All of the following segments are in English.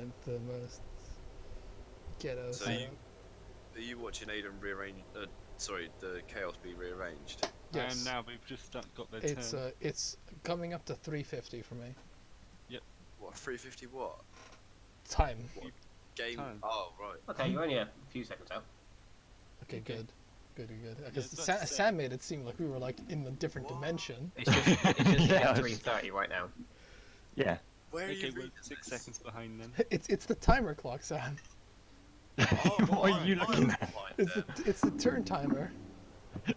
find the most ghetto So setup. are you watching Aedin rearrange? Sorry, the chaos be rearranged. Yes. And now they've just got their turn. It's coming up to 350 for me. What 350 what? Time. What game? Time. Oh right. Okay, you're only a few seconds out. Okay, Okay. good. Because Yeah, that's Sam made it seem like we were like in a different What? dimension. It's just Yeah, 3:30 right now. Yeah. Where are Okay, you we're reading 6 this? seconds behind them. It's the timer clock, Sam. Oh, What are you mine- looking mine's at? behind It's the turn timer.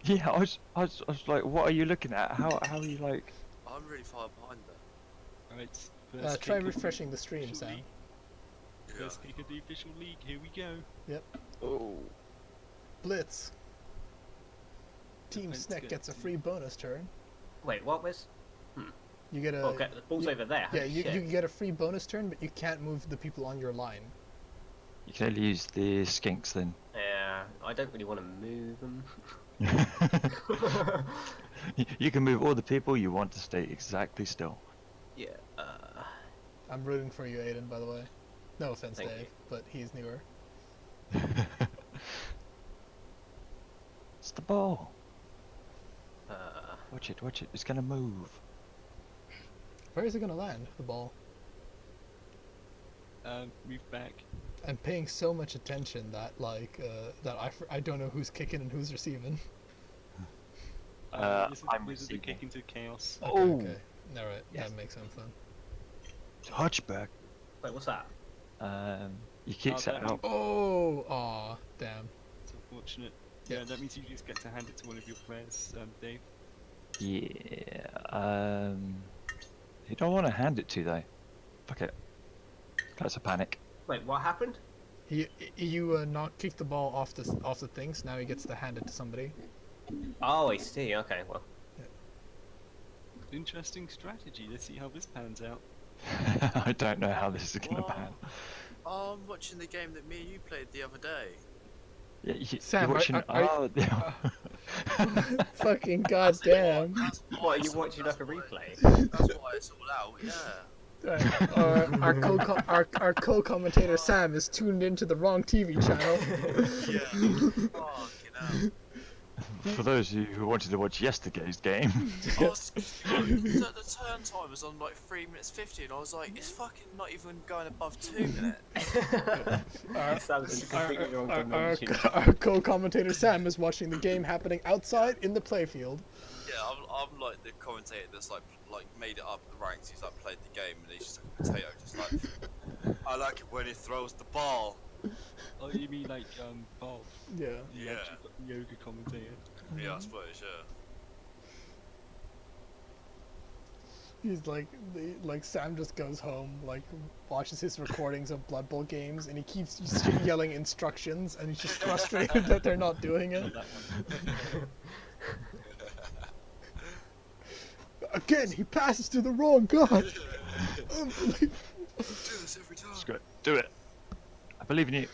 Yeah, I was like, what are you looking at? How are you like? I'm really far behind them. Alright, Try refreshing the stream, Sam. Yeah. First pick of the official league, here we go. Oh. Blitz. Team Let's Sneck get gets a to- free bonus turn. Wait, what was? You get a Okay, the ball's over there. yeah. Holy You shit. get a free bonus turn, but you can't move the people on your line. You can only use the skinks then. Yeah, I don't really want to move them. You can move all the people you want to stay exactly still. Yeah. I'm rooting for you, Aiden. By the way, no offense, Thank Dave, you. but he's newer. It's the ball. Uh, Watch it. It's gonna move. Where is it gonna land? The ball. Move back. I'm paying so much attention that I don't know who's kicking and who's receiving. This is I'm the kick receiving. into chaos. Oh. Okay. All right. Yes. That makes sense then. Touchback. wait, what's that? You keep Oh, setting that- up. Oh, aw, damn. It's unfortunate. Yeah. Yeah, that means you just get to hand it to one of your players, Dave. Yeah. You don't want to hand it to though. Fuck it. That's a panic. Wait, what happened? You not kicked the ball off the things. Now he gets to hand it to somebody. Oh, I see. Okay, well. Interesting strategy. Let's see how this pans out. I don't know how this is gonna What? pan. I'm watching the game that me and you played the other day. Yeah, Sam, you're watching. are yeah. Fucking goddamn. That's why What, are you it's all watching like a out. replay? That's why it's all out. Yeah. Our co-commentator Sam is tuned into the wrong TV channel. Yeah. Fucking hell. For those of you who wanted to watch yesterday's game. I was, the turn time was on like 3 minutes 50, and I was like, it's fucking not even going above 2 minutes. Sounds completely wrong dimension. Our co-commentator Sam is watching the game happening outside in the playfield. Yeah, I'm like the commentator that's like made it up the ranks. He's like played the game, and he's just like a potato, just like I like it when he throws the ball. Oh, you mean like Bob? Yeah. Yeah. Yoga commentator. Yeah, I suppose. Yeah. He's like Sam just goes home, like watches his recordings of Blood Bowl games, and he keeps just yelling instructions, and he's just frustrated that they're not doing it. That one. Again, he passes to the wrong guy. Unbelievable. Do this every time. Screw it. Do it. I believe in you.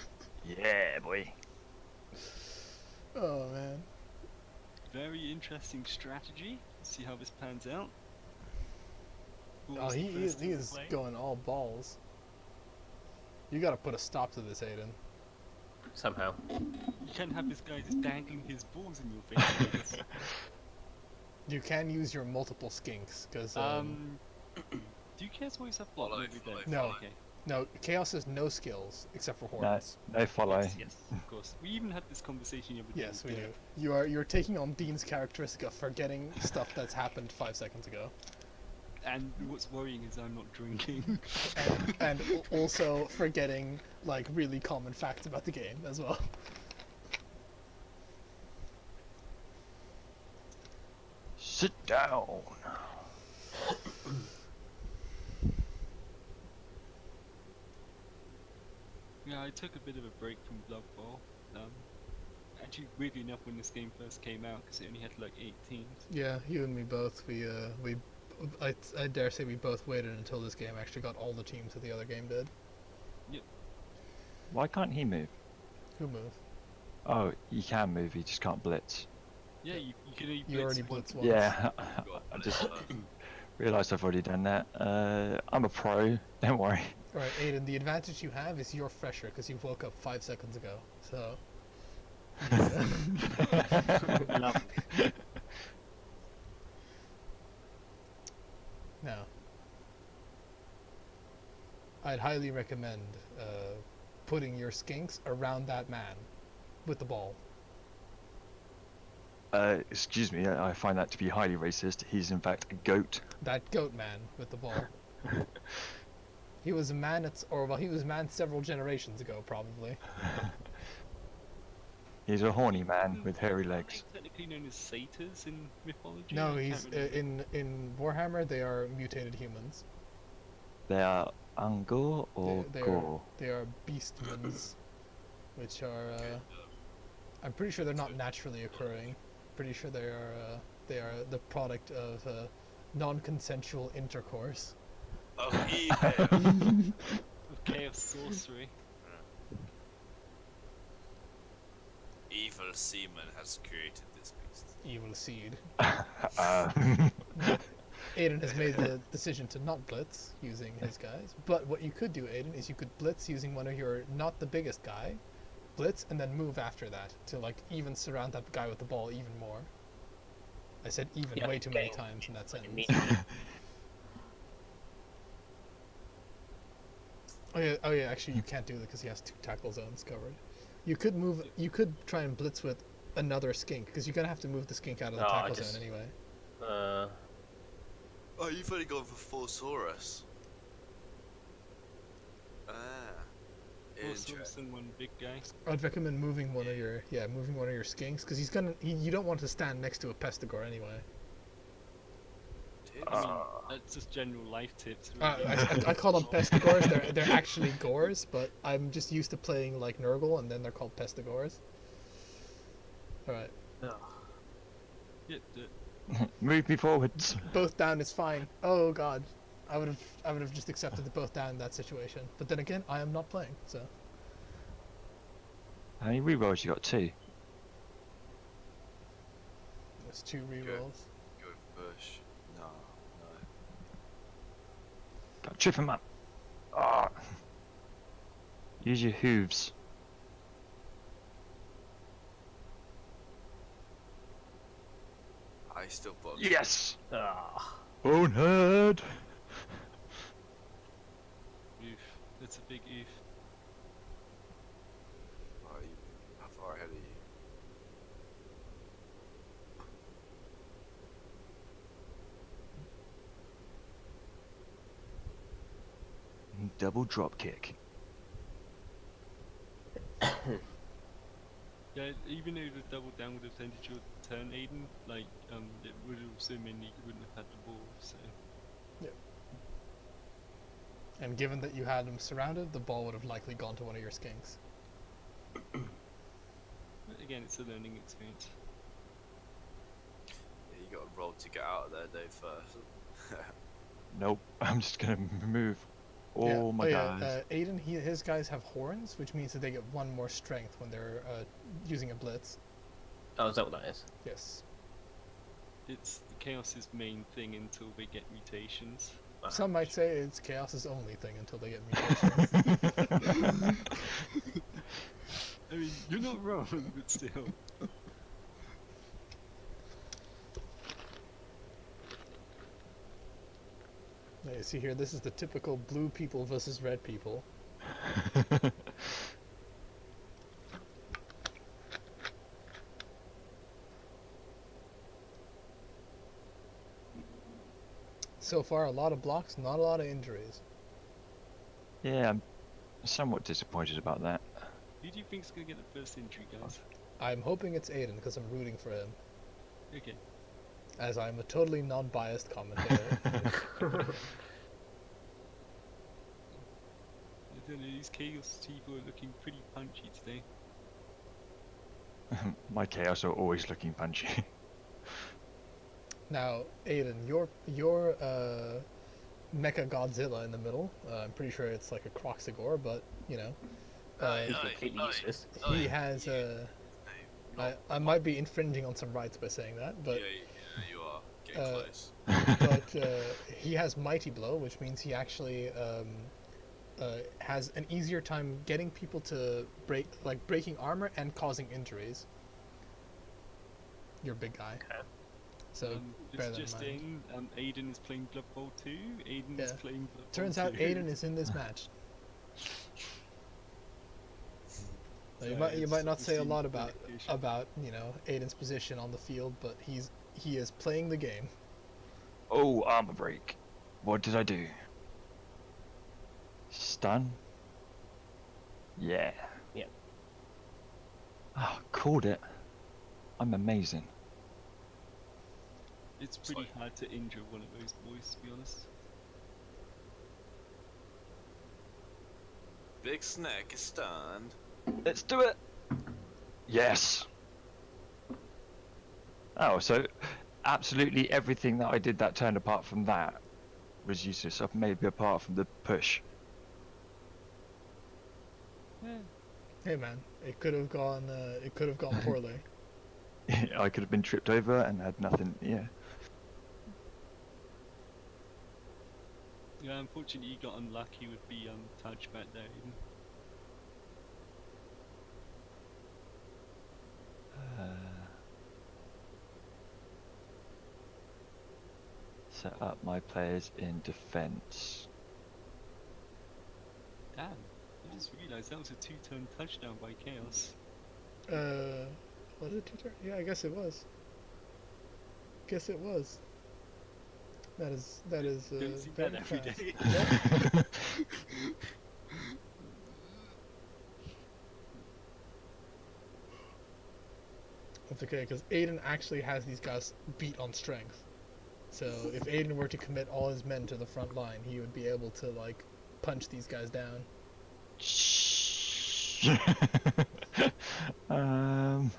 Yeah, boy. Oh man. Very interesting strategy. Let's see how this pans out. Who Oh, was the he first to is play? going all balls. You gotta put a stop to this, Aiden. Somehow. You can't have this guy just dangling his balls in your face. You can use your multiple skinks, because Do you guys always have block? Follow, Maybe follow, don't. No. Okay. no, Chaos has no skills except for No, horns. no follow. Yes, of course. We even had this conversation the other day. Yes, we with, do. You're taking on Dean's characteristic of forgetting stuff that's happened 5 seconds ago, And what's worrying is I'm not drinking. and also forgetting like really common facts about the game as well. Sit down. Yeah, I took a bit of a break from Blood Bowl. Actually, weirdly enough, when this game first came out, because it only had like 8 teams. Yeah, you and me both. I dare say we both waited until this game actually got all the teams that the other game did. Why can't he move? Who moved? Oh, he can move. He just can't blitz. Yeah, you can only You already blitz blitzed once. Yeah, I just realised I've already done that. I'm a pro. Don't worry. Alright, Aiden, the advantage you have is you're fresher because you woke up 5 seconds ago. So. Lovely. Now, I'd highly recommend putting your skinks around that man with the ball. Excuse me, I find that to be highly racist. He's in fact a goat. That goat man with the ball. He was a man he was a man several generations ago, probably. He's a horny man with hairy Aren't legs. they technically known as satyrs in mythology? No, I he's can't remember. in Warhammer. They are mutated humans. They are Angor or They Gore. are beastmans, which are I'm pretty sure they're not naturally occurring. Pretty sure they are the product of non-consensual intercourse. Of evil. Of chaos sorcery. Evil semen has created this beast. Evil seed. Uh, Aiden has made the decision to not blitz using his guys, but what you could do, Aiden, is you could blitz using one of your not the biggest guy, blitz and then move after that to like even surround that guy with the ball even more. I said even Yeah, way too many getting times in that sentence. immediately. Oh yeah, actually you can't do that because he has 2 tackle zones covered. You could move, you could try and blitz with another skink because you're gonna have to move the skink out of the No, I tackle just- zone anyway. Oh, you've only gone for Forsaurus. Ah. Four Interesting. swords and one big guy. I'd recommend moving one of your skinks because you don't want to stand next to a pestigore anyway. I mean, that's just general life tips. I Really. call them pestigores. They're actually gores, but I'm just used to playing like Nurgle, and then they're called pestigores. All right, Yeah, move me forwards. both down is fine. Oh God, I would have just accepted the both down in that situation. But then again, I am not playing, so How many rerolls you got? 2. it's 2 rerolls. Go bush. No, no. Got trip him up. Ah. Use your hooves. I still bought. Yes. Ah, Bonehead. oof. That's a big oof. How far ahead are you? Double drop kick. Yeah, even though the double down would have ended your turn, Aiden, like, it would also mean you wouldn't have had the ball, so... And given that you had them surrounded, the ball would have likely gone to one of your skinks. But again, it's a learning experience. Yeah, you got to roll to get out of there, Dave, first. Nope. I'm just gonna move all my guys. Aiden, his guys have horns, which means that they get 1 more strength when they're using a blitz. oh, is that what that is? Yes. It's Chaos's main thing until they get mutations. Ah, Some might say it's Chaos's only thing until they get mutations. I mean, you're not wrong, but still. Now, you see here, this is the typical blue people versus red people. So far, a lot of blocks, not a lot of injuries. Yeah, I'm somewhat disappointed about that. Who do you think's gonna get the first injury, guys? I'm hoping it's Aiden because I'm rooting for him, Okay. as I'm a totally non-biased commentator. I don't know, these Chaos people are looking pretty punchy today. My chaos are always looking punchy. Now, Aiden, your Mecha Godzilla in the middle. I'm pretty sure it's like a Croxigore, but you know, He's completely useless. he has. I might be infringing on some rights by saying that, but Yeah, you are. Getting close. but he has Mighty Blow, which means he actually has an easier time getting people to breaking armor and causing injuries. You're a big guy. Okay. So bear that in just mind. in, Aedin is playing Blood Bowl 2. Aedin is Yeah. playing Blood Bowl Turns out 2. Aedin is in this match. Now, you So might not it's say a team lot about dedication. Aiden's position on the field, but he is playing the game. Oh, armor break. What did I do? Stun? Yeah. Yeah. Oh, called it. I'm amazing. It's pretty hard to injure one of those boys, to be honest. Big Snack is stunned. Let's do it. Yes. Oh, so absolutely everything that I did that turn apart from that was useless. Maybe apart from the push. Hey man, it could have gone poorly. I could have been tripped over and had nothing. Yeah. Yeah, unfortunately you got unlucky with the touch back there, Aiden. Set up my players in defense. Damn, I just realised that was a 2-turn touchdown by Chaos. Was it 2 turn? Yeah, I guess it was. Guess it was. That is Don't see very that every fast. day. Yeah. That's okay, because Aiden actually has these guys beat on strength. So if Aiden were to commit all his men to the front line, he would be able to like punch these guys down. um.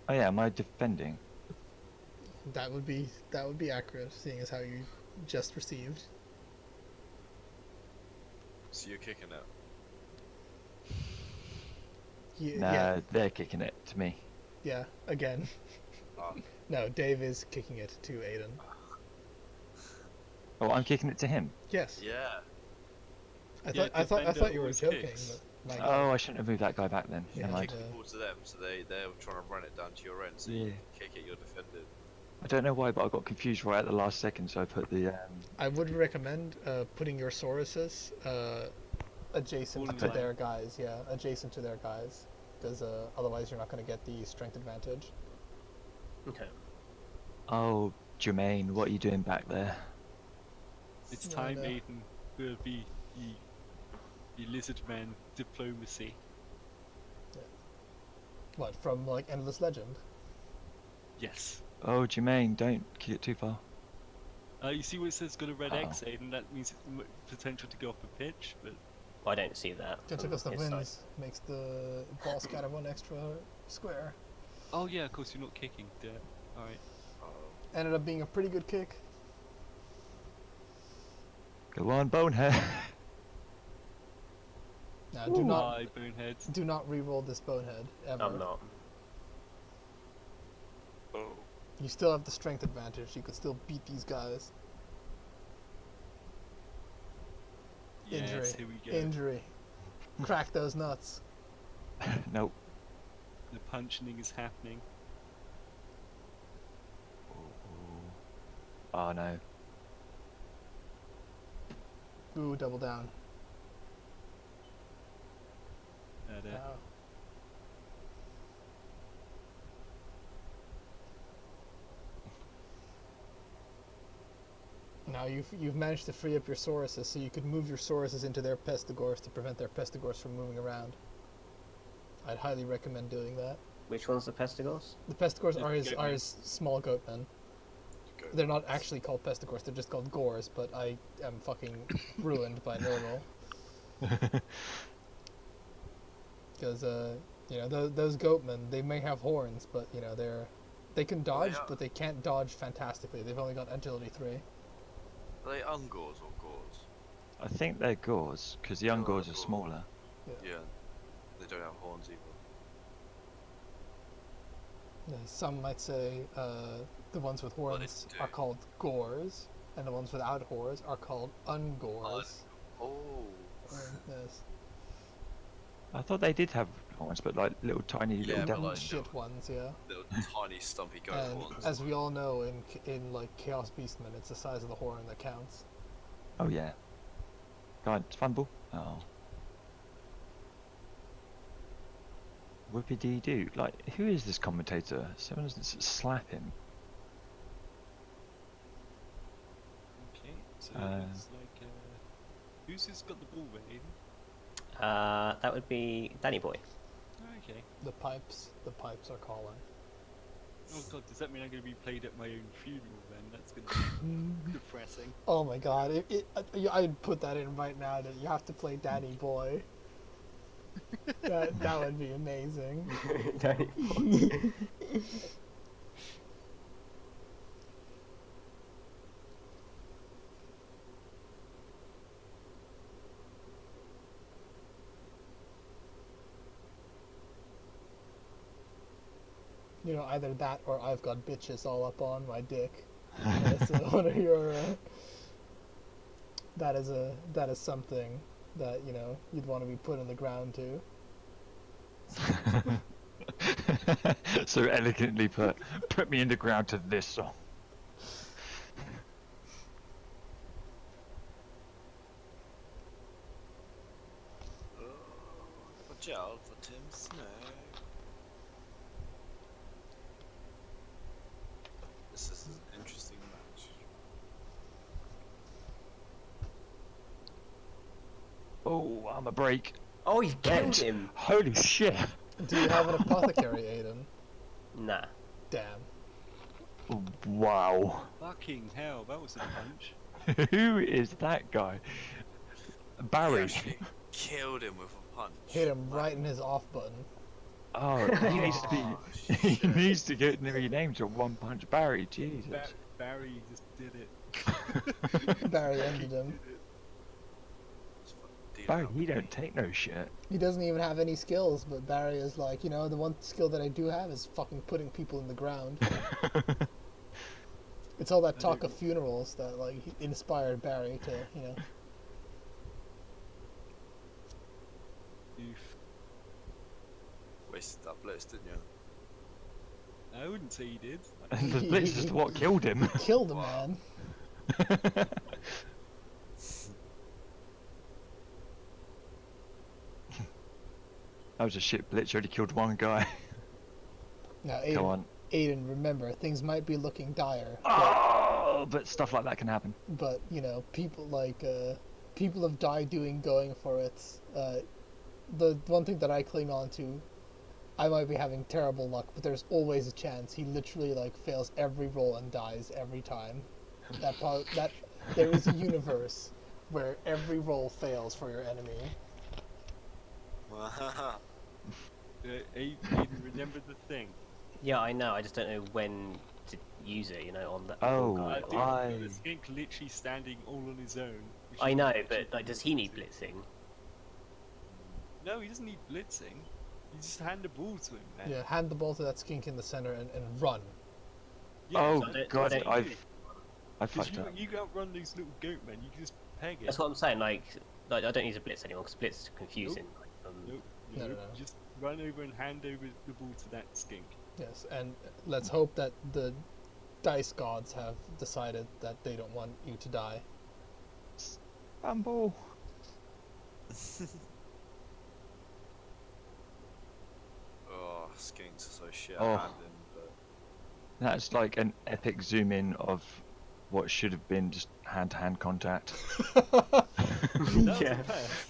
Oh yeah, am I defending? That would be accurate, seeing as how you just received. So you're kicking it. Nah, Yeah, they're kicking it to me. yeah. Again, Ah. no. Dave is kicking it to Aiden. Oh, I'm kicking it to him. Yes. Yeah. I Yeah, thought you were defender always joking, kicks. but my Oh, I shouldn't have moved that guy back then. Yeah, Never mind. Kick the ball to them, so they're trying to run it down to your end. So Yeah. you kick it, you're defended. I don't know why, but I got confused right at the last second, so I put the. I would recommend putting your Sauruses adjacent All in to line. their guys. Yeah, adjacent to their guys, because otherwise you're not going to get the strength advantage. Okay. Oh, Jermaine, what are you doing back there? It's No, time, no. Aiden, for the lizard man diplomacy. What, from like Endless Legend? Yes. Oh, Jermaine, don't kick it too far. You see where it says got a red Oh. X, Aiden? That means it's potential to go off a pitch, but I don't see that. Just from because the his side. wins makes the ball scatter 1 extra square. oh yeah, of course you're not kicking. Duh. All right. Oh. Ended up being a pretty good kick. Go on, Bonehead. Now Bye, boneheads. do not re-roll this bonehead ever. I'm not. Oh. You still have the strength advantage. You could still beat these guys. Yes, Injury. here we go. Injury. Crack those nuts. Nope. The punching is happening. Oh no. Ooh, double down. Wow. Now you've managed to free up your Sauruses, so you could move your Sauruses into their Pestigors to prevent their Pestigors from moving around. I'd highly recommend doing that. Which one's the Pestigors? The Pestigors The are his goatmen. small goatmen. Go. They're not actually called Pestigors, they're just called Gores, but I am fucking ruined by normal. Because, those goatmen, they may have horns, but, they can dodge, are. but they can't dodge fantastically. They've only got agility 3. Are they ungores or gores? I think they're gores, because the young Oh, gores are gore. smaller. Yeah. They don't have horns either. Some might say the ones with horns do. are called gores, and the ones without horns are called ungores. Oh. Yes. I thought they did have horns, but like little tiny Yeah, little but devils. like Shit ones, yeah. little tiny stumpy goat And horns. as we all know, in like Chaos Beastmen, it's the size of the horn that counts. Oh yeah. God, fumble. Oh. Whoopie dee doo. Like, who is this commentator? Someone doesn't slap him. Okay, so Uh, it's like who's got the ball there, Aiden? That would be Danny Boy. Okay. The pipes are calling. Oh god, does that mean I'm going to be played at my own funeral then? That's going to be depressing. Oh my god, I'd put that in right now that you have to play Danny Boy. That would be amazing. Danny Boy. You know, either that or I've got bitches all up on my dick. So one of your that is something that, you know, you'd want to be put in the ground to. So elegantly put me in the ground to this song. Watch out for Tim Snow. This is an interesting match. Oh, I'm a break. Oh, you killed him! Holy shit. Do you have an apothecary, Aiden? Nah. Damn. Wow. Fucking hell, that was a punch. Who is that guy? He Barry. actually killed him with a punch. Hit him right in his off button. Oh, he needs to Oh, be. He shit. needs to get renamed to One Punch Barry. Jesus. Barry just did it. Barry ended him. Just fucking deal Barry, out he with don't me. take no shit. He doesn't even have any skills, but Barry is like, you know, the one skill that I do have is fucking putting people in the ground. It's all that talk of funerals that like inspired Barry to, you know. Oof. Wasted that blitz, didn't you? I wouldn't say he did. And the blitz is what killed him. Killed a Wow. man. That was a shit blitz. You only killed one guy. Now, Go on. Aiden, remember, things might be looking dire, Oh, but stuff like that can happen. but you know, people like people have died going for it. The one thing that I cling on to, I might be having terrible luck, but there's always a chance. He literally like fails every roll and dies every time. That there is a universe where every roll fails for your enemy. Aiden, remember the thing. Yeah, I know. I just don't know when to use it. You know, on the. Oh, guy. The skink literally standing all on his own. which I is know, actually but like, does he need blitzing? No, he doesn't need blitzing. You just hand the ball to him, man. Yeah, hand the ball to that skink in the center and run. Yeah, Oh, so I don't- God, I don't- I Because fucked up. you outrun these little goat men, you can just peg it. That's what I'm saying. Like I don't need to blitz anymore because blitz is confusing. Like, Nope, No, nope. no, no. Just run over and hand over the ball to that skink. Yes, and let's hope that the dice gods have decided that they don't want you to die. Bumble. Oh, skinks are so shit Oh. at handling, but That's like an epic zoom in of what should have been just hand-to-hand contact. That was Yeah. a pass.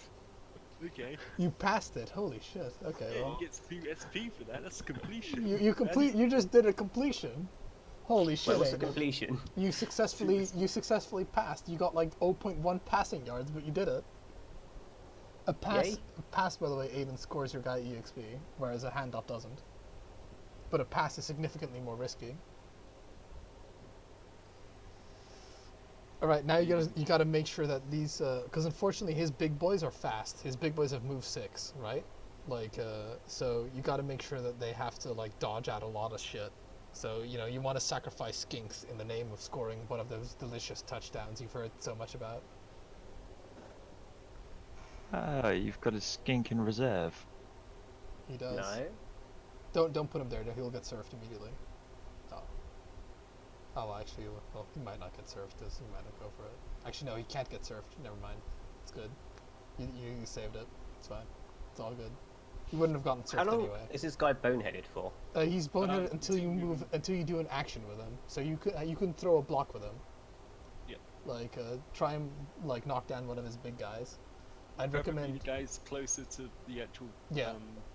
Okay. You passed it. Holy shit. Okay, Yeah, well, he gets 2 SP for that. That's completion. you complete. You just did a completion. Holy shit! Wait, what's the Aiden. completion? You successfully passed. You got like 0.1 passing yards, but you did it. A Yay. pass, by the way, Aiden scores your guy EXP, whereas a handoff doesn't. But a pass is significantly more risky. All right, now you gotta make sure that these, because unfortunately his big boys are fast. His big boys have move 6, right? Like, so you got to make sure that they have to like dodge out a lot of shit. So you know you want to sacrifice skinks in the name of scoring one of those delicious touchdowns you've heard so much about. Ah, you've got a skink in reserve. He does. No. Don't put him there. He'll get surfed immediately. Oh. Oh, actually, well, he might not get surfed. He might not go for it. Actually, no, he can't get surfed. Never mind. It's good. You saved it. It's fine. It's all good. He wouldn't have gotten surfed How long anyway. is this guy boneheaded for? He's boneheaded until you move, until you do an action with him. So you can throw a block with him. Yep. Like try and like knock down one of his big guys. I'd Preferably recommend the guys closer to the actual. Yeah.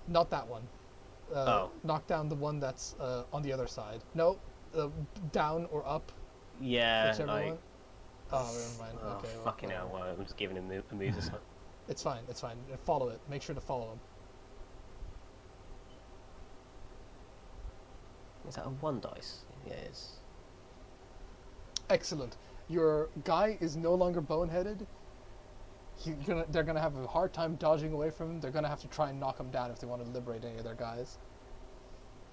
Not that one. Knock down the one that's on the other side. No, down or up. Yeah, Whichever like. one. Oh, never mind. Oh, Okay. fucking hell! Well, I'm just giving him a move or something. It's fine. It's fine. Follow it. Make sure to follow him. Is that a 1 dice? Yeah, it is. Excellent. Your guy is no longer boneheaded. They're gonna have a hard time dodging away from him. They're gonna have to try and knock him down if they want to liberate any of their guys.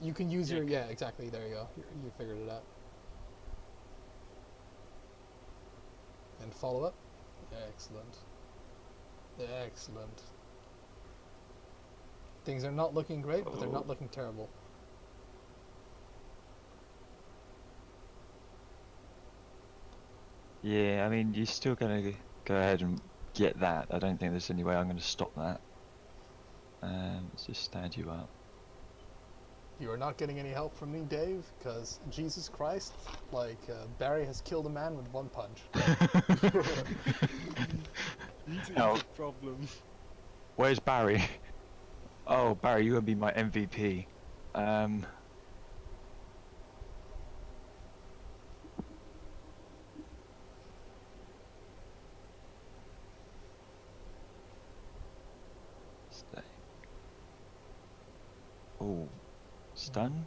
You can use your exactly. There you go. You figured it out. And follow up. Excellent. Excellent. Things are not looking great, but they're not looking terrible. Yeah, I mean, you're still gonna go ahead and get that. I don't think there's any way I'm gonna stop that. Let's just stand you up. You are not getting any help from me, Dave, because Jesus Christ, like Barry has killed a man with one punch. Oh. Big problem. Where's Barry? Oh, Barry, you're gonna be my MVP. Stay. Oh, stun?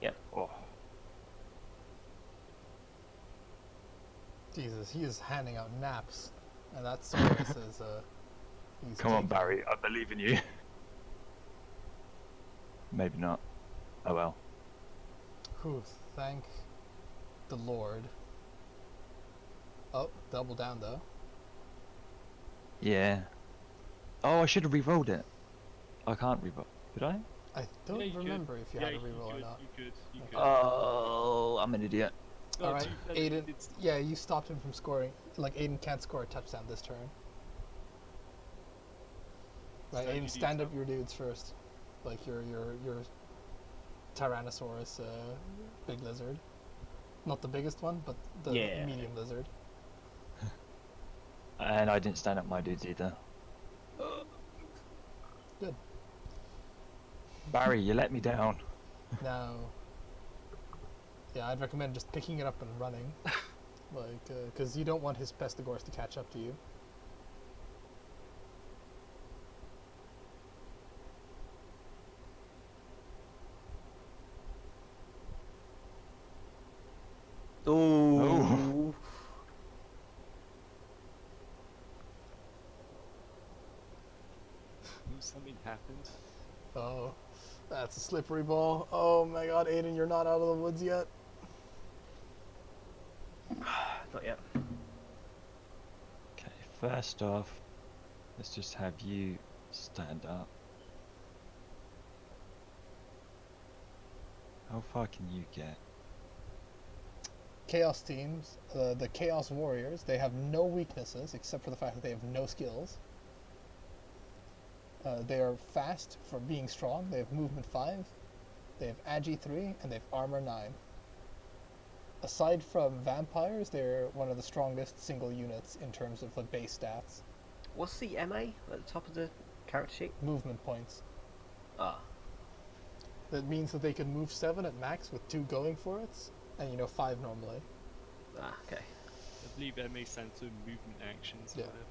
Yep. Oh, Jesus, he is handing out naps, and that Saurus is he's come on, taking- Barry, I believe in you. Maybe not. Oh well. Whew, thank the Lord. Oh, double down though. Yeah. Oh, I should have re-rolled it. I can't re-roll. Did I? I don't Yeah, you could. remember if you had a reroll or not. You could. Oh, I'm an idiot. Oh, Alright, too bad Aedin. it's- Yeah, you stopped him from scoring. Like Aedin can't score a touchdown this turn. Right, Stand your Aedin, dudes stand up up. your dudes first. Like your Tyrannosaurus, big lizard. Not the biggest one, but the Yeah. medium lizard. And I didn't stand up my dudes either. Good. Barry, you let me down. Now, yeah, I'd recommend just picking it up and running, like, because you don't want his Pestigors to catch up to you. Ooh. Something happened. Oh, that's a slippery ball. Oh my God, Aedin, you're not out of the woods yet. Not yet. Okay, first off, let's just have you stand up. How far can you get? Chaos teams, the Chaos Warriors, they have no weaknesses except for the fact that they have no skills. They are fast for being strong. They have movement 5, they have agi 3, and they have armor 9. Aside from vampires, they're one of the strongest single units in terms of the base stats. What's the MA at the top of the character sheet? Movement points. Ah. That means that they can move 7 at max with 2 going for it, and 5 normally. Ah, okay. I believe MA stands for movement actions or Yeah. whatever,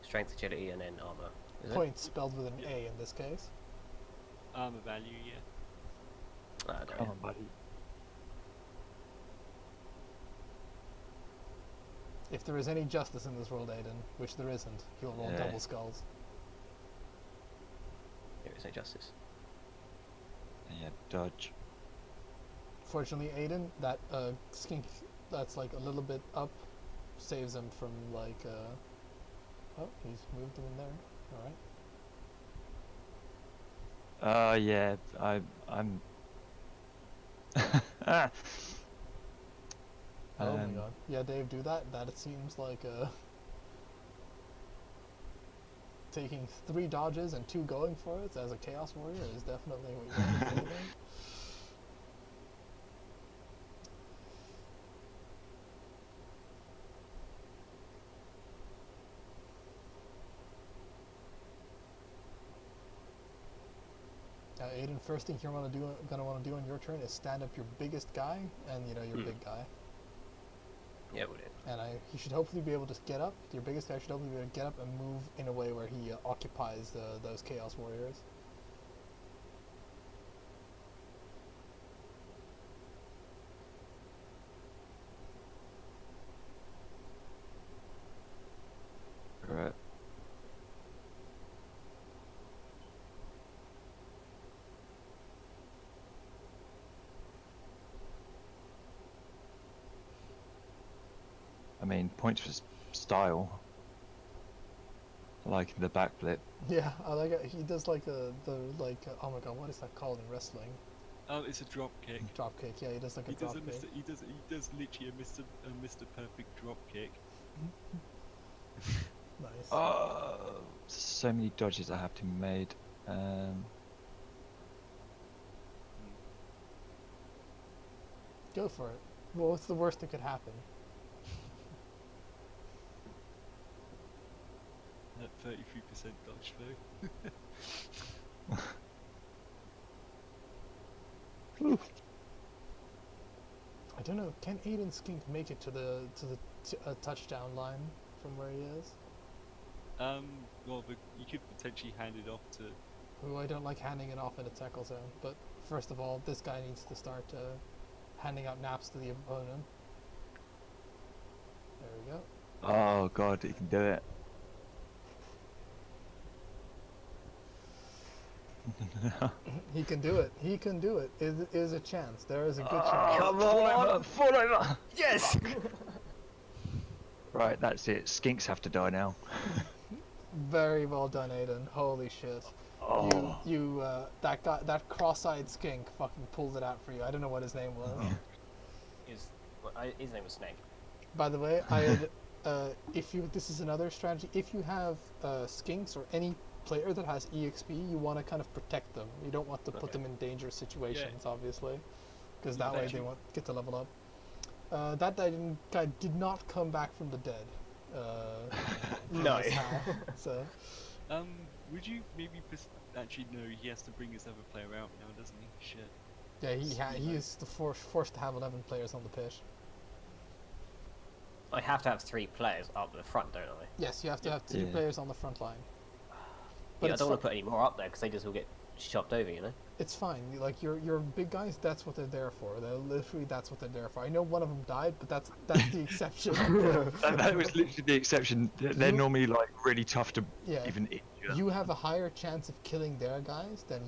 Strength, agility, and then armor. Is it? Points spelled with an A in this case. but armor value, yeah. Ah, I don't Come know. on, buddy. If there is any justice in this world, Aiden, which there isn't, he'll roll Yeah. double skulls. There is no justice. Yeah, dodge. Fortunately, Aiden, that skink that's like a little bit up saves him from like. Oh, he's moved him in there. All right. Yeah, I'm. Ah. Oh my god. Yeah, Dave, do that. That it seems like taking 3 dodges and 2 going for it as a Chaos Warrior is definitely what you want to do. Aiden, first thing you're gonna want to do on your turn is stand up your biggest guy and your big guy. Yeah, we did. And he should hopefully be able to get up. Your biggest guy should hopefully be able to get up and move in a way where he occupies those Chaos Warriors. Right. I mean, points for style. Like the backflip. Yeah, I like it. He does like oh my god, what is that called in wrestling? Oh, it's a drop kick. Drop kick. Yeah, he does like a He does drop kick. He does literally a Mr. Perfect drop kick. Nice. Oh, so many dodges that have to be made. Go for it. Well, what's the worst that could happen? At 33% dodge though. I don't know. Can Aiden Skink make it to the touchdown line from where he is? Well, you could potentially hand it off to. Who I don't like handing it off in a tackle zone. But first of all, this guy needs to start handing out naps to the opponent. There we go. Oh god, he can do it. He can do it. He can do it. It is a chance. There is a good Oh, chance. come on! Fall over! Yes! Right, that's it. Skinks have to die now. Very well done, Aiden. Holy shit. Oh. That guy, that cross-eyed skink fucking pulled it out for you. I don't know what his name was. His name was Snake. By the way, I had, this is another strategy. If you have skinks or any player that has EXP, you want to kind of protect them. You don't want to put them in dangerous situations, obviously, because that way they won't get to level up. That guy did not come back from the dead. No. So. Would you maybe actually no? He has to bring his other player out now, doesn't he? Shit. Yeah, he is forced to have 11 players on the pitch. I have to have 3 players up the front, don't I? Yes, you have to have 2 players on the front line. But Yeah, I don't want to put any more up there because they just will get chopped over, you know? It's fine. Like your big guys, that's what they're there for. That's what they're there for. I know one of them died, but that's the exception. that was literally the exception. They're normally like really tough to even injure. You have a higher chance of killing their guys than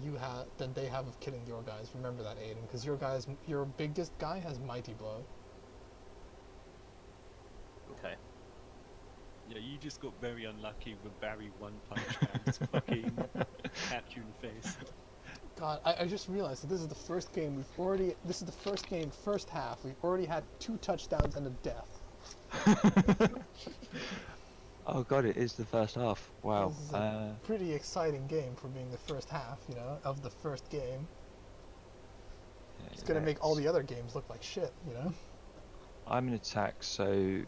they have of killing your guys. Remember that, Aiden, because your biggest guy has mighty blow. Okay. Yeah, you just got very unlucky with Barry One Punch Man's fucking tapped you in the face. God, I just realized that this is the first game first half, we've already had 2 touchdowns and a death. Oh god, it is the first half. Wow. This is a pretty exciting game for being the first half, of the first game. It's gonna make all the other games look like shit, I'm in attack, so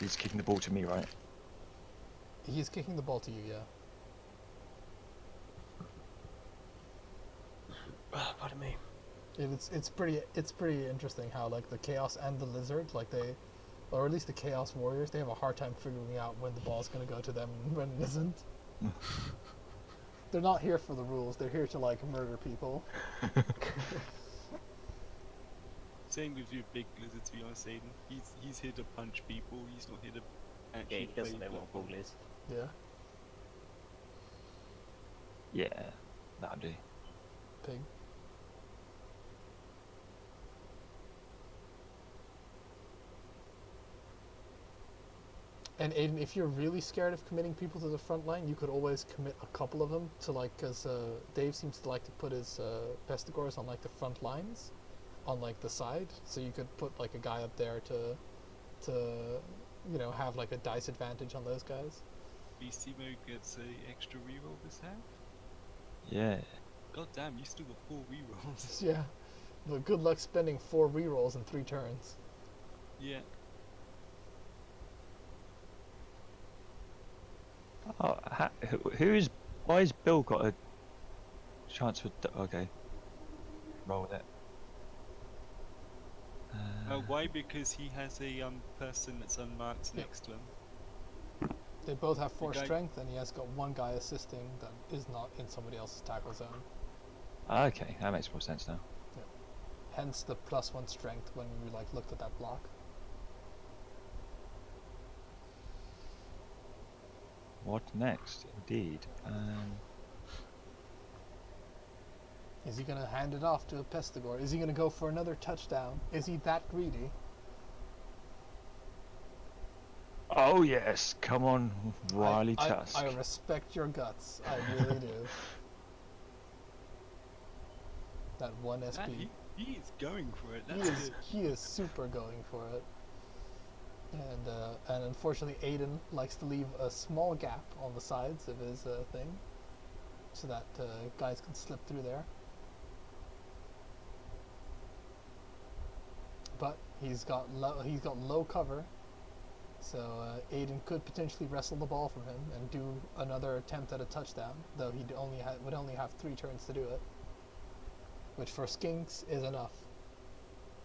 he's kicking the ball to me, right? He's kicking the ball to you, yeah. Pardon me. It's pretty interesting how like the Chaos and the Lizard, like or at least the Chaos Warriors, they have a hard time figuring out when the ball's gonna go to them and when it isn't. They're not here for the rules. They're here to like murder people. Same with your big blizzard, to be honest, Aiden. He's here to punch people. He's not here to Yeah, actually he doesn't play know what Blood ball Bowl. is. Yeah. Yeah, that'll do. Pig. And Aiden, if you're really scared of committing people to the front line, you could always commit a couple of them to like, because Dave seems to like to put his pestigores on like the front lines, on like the side. So you could put like a guy up there to you know, have like a dice advantage on those guys. Beastimo gets a extra reroll this half. Yeah. God damn, you still got 4 rerolls. Yeah. But good luck spending 4 rerolls in 3 turns. Yeah. Oh, why has Bill got a chance for? Okay. Roll with it. Why? Because he has a person that's unmarked Yep. next to him. They both have 4 guy- strength, and he has got one guy assisting that is not in somebody else's tackle zone. Okay, that makes more sense now. Hence the +1 strength when we like looked at that block. What next? Indeed. Is he going to hand it off to a Pestigore? Is he going to go for another touchdown? Is he that greedy? Oh yes, come on, Wily I Tusk. respect your guts. I really do. That one SP. Man, he is going for it. He That's is, good. he is super going for it. And unfortunately Aedin likes to leave a small gap on the sides of his thing so that guys can slip through there. But he's got low cover, so Aedin could potentially wrestle the ball from him and do another attempt at a touchdown, though he would only have 3 turns to do it, which for Skinks is enough,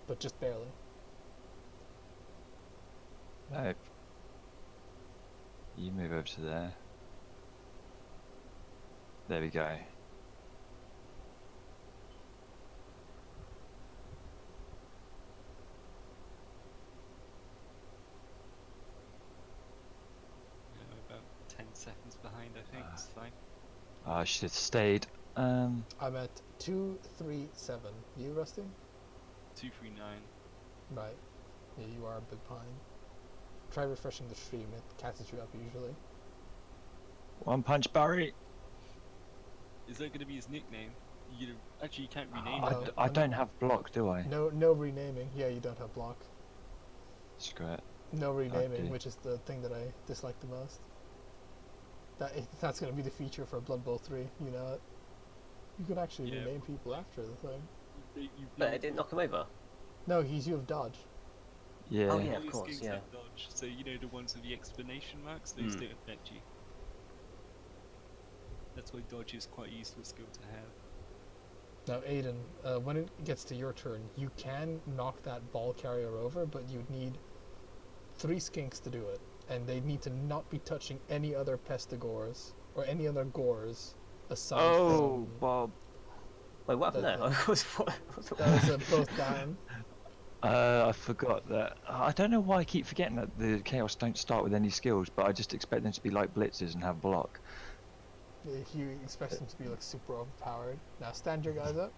but just barely. Nope. You move over to there. There we go. About 10 seconds behind, I think. It's fine. I should have stayed. I'm at 237. You, Rusty? 239. Right. Yeah, you are a bit behind. Try refreshing the stream, it catches you up usually. One punch, Barry. Is that going to be his nickname? Actually, you can't rename No. it. I don't have block, do I? No renaming. Yeah, you don't have block. Screw it. No renaming, Okay. which is the thing that I dislike the most. That's going to be the feature for Blood Bowl 3, you know it. You can actually Yeah. rename people after the thing. But it didn't knock him over. No, he's you have dodge. Yeah. Oh, yeah. All of your course, skins yeah. have dodge, so you know the ones with the exclamation marks, those Mm. don't affect you. That's why dodge is quite a useful skill to have. Now, Aedin, when it gets to your turn, you can knock that ball carrier over, but you'd need 3 skinks to do it, and they need to not be touching any other pestigores or any other gores aside Oh, from well, Wait, what happened That- there? I was that was both down. I forgot that. I don't know why I keep forgetting that the Chaos don't start with any skills, but I just expect them to be like blitzers and have block. He expects them to be like super overpowered. Now stand your guys up.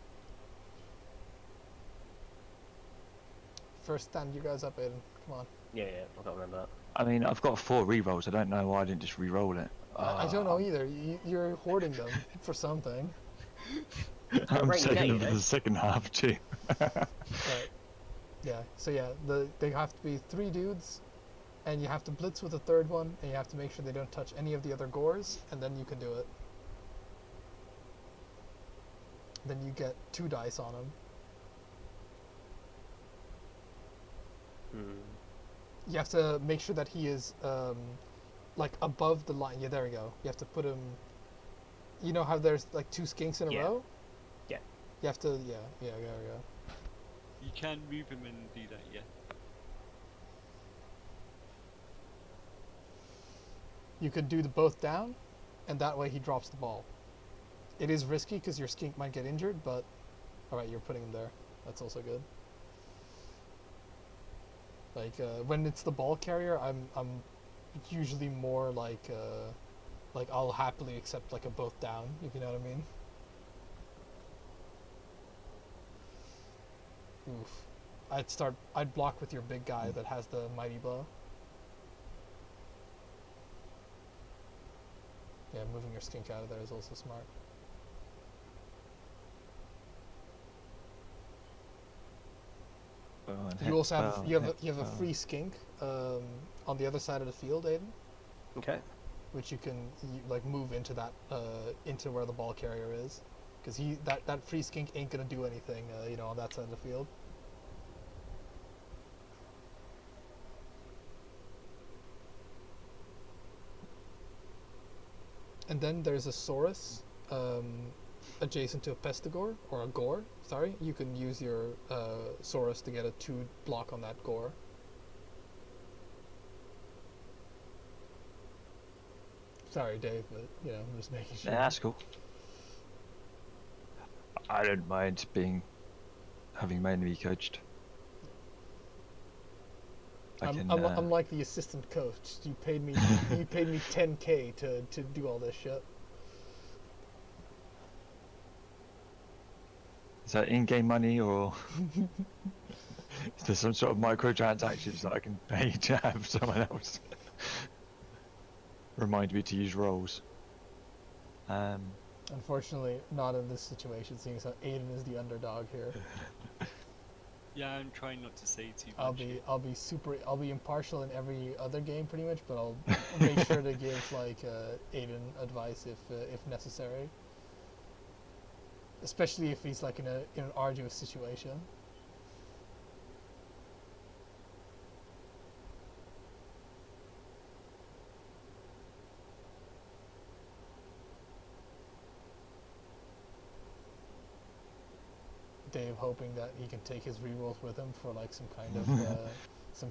First stand you guys up, Aiden. Come on. Yeah, I can't remember that. I mean, I've got 4 rerolls. I don't know why I didn't just re-roll it. I don't know either. You're hoarding them for something. I'm Right, saving yeah, them you for know. the second half too. Right. Yeah. So yeah, they have to be 3 dudes, and you have to blitz with a 3rd one, and you have to make sure they don't touch any of the other gores, and then you can do it. Then you get 2 dice on them. You have to make sure that he is like above the line. Yeah, there we go. You have to put him. You know how there's like 2 skinks in a Yeah. row? Yeah. You have to. Yeah. There we go. You can move him and do that, yeah. You could do the both down, and that way he drops the ball. It is risky because your skink might get injured, but all right, you're putting him there. That's also good. Like when it's the ball carrier, I'm usually more like I'll happily accept like a both down, if you know what I mean. Oof. I'd block with your big guy that has the mighty blow. Yeah, moving your skink out of there is also smart. Well, and You heck, also have well, you heck, have a well. free skink on the other side of the field, Aiden, Okay. which you can like move into that into where the ball carrier is, because that free skink ain't gonna do anything you know, on that side of the field. And then there's a Saurus adjacent to a Pestigore, or a Gore, sorry. You can use your Saurus to get a 2 block on that Gore. Sorry, Dave, but you know, I'm just making sure. Yeah, that's cool. I don't mind having my enemy coached. I'm like the assistant coach. You paid me 10K to do all this shit. Is that in-game money, or is there some sort of microtransactions that I can pay to have someone else remind me to use rolls? Unfortunately, not in this situation, seeing as how Aiden is the underdog here. Yeah, I'm trying not to say too much. I'll be impartial in every other game pretty much, but I'll make sure to give like Aiden advice if necessary. Especially if he's like in an arduous situation. Dave hoping that he can take his rerolls with him for like some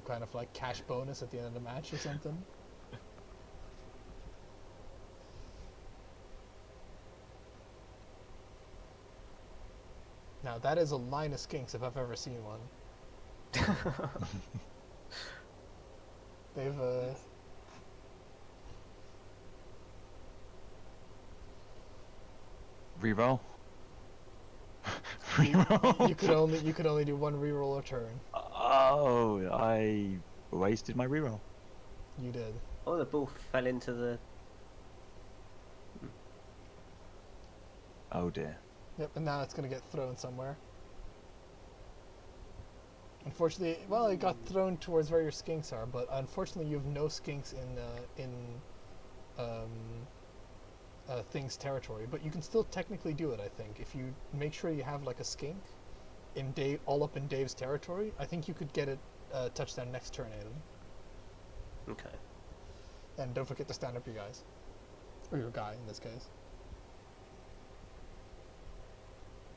kind of like cash bonus at the end of the match or something. Now that is a line of skinks if I've ever seen one. They've Reroll. you Reroll. you could only do one reroll a turn. Oh, I wasted my reroll. You did. Oh, the ball fell into the. Oh dear. Yep, and now it's gonna get thrown somewhere. Unfortunately, well, it got thrown towards where your skinks are, but unfortunately, you have no skinks in Thing's territory. But you can still technically do it, I think, if you make sure you have like a skink in all up in Dave's territory. I think you could get it touchdown next turn, Aiden. Okay. And don't forget to stand up your guys, or your guy in this case.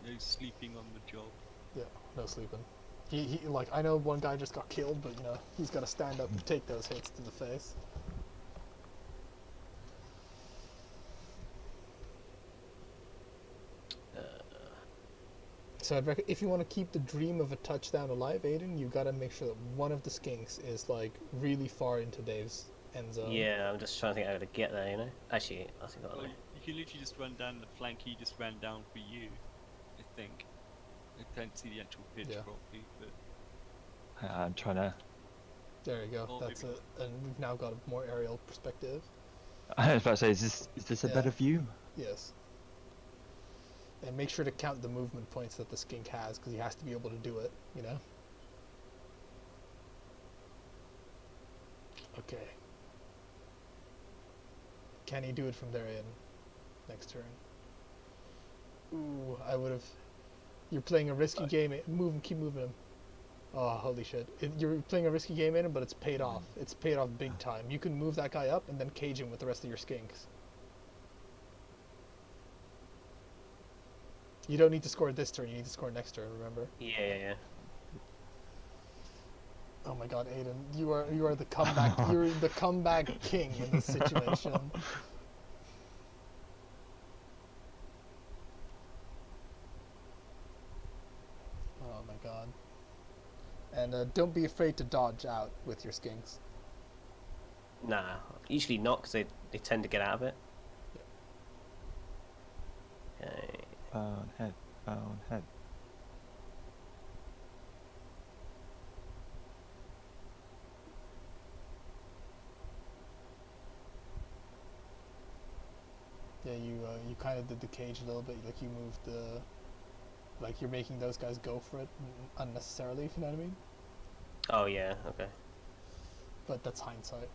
No sleeping on the job. Yeah, no sleeping. He like, I know one guy just got killed, but you know, he's got to stand up and take those hits to the face. So I'd if you want to keep the dream of a touchdown alive, Aiden, you got to make sure that one of the skinks is like really far into Dave's end zone. Yeah, I'm just trying to think how to get there, you know? Actually, I think I'll Well, you can literally just run down the flank he just ran down for you, I think. I can't see the actual pitch Yeah. properly, but I'm trying to. There you go. Oh, That's maybe it. And we've now got a more aerial perspective. I was about to say, is this a Yeah. better view? Yes. And make sure to count the movement points that the skink has, because he has to be able to do it, you know? Okay. Can he do it from there in next turn? Ooh, I would have... You're playing a risky game. Move him, keep moving him. Oh, holy shit. You're playing a risky game in him, but it's paid off. It's paid off big time. You can move that guy up and then cage him with the rest of your skinks. You don't need to score this turn, you need to score next turn, remember? Yeah. Oh my god, Aiden, you are the comeback you're the comeback king in this situation. Oh my god. And don't be afraid to dodge out with your skinks. Nah, usually not, because they tend to get out of it. Okay. Bone head, bone head. Yeah, you kind of did the cage a little bit. Like you moved the, like you're making those guys go for it unnecessarily. If you know what I mean. Oh yeah, okay. But that's hindsight.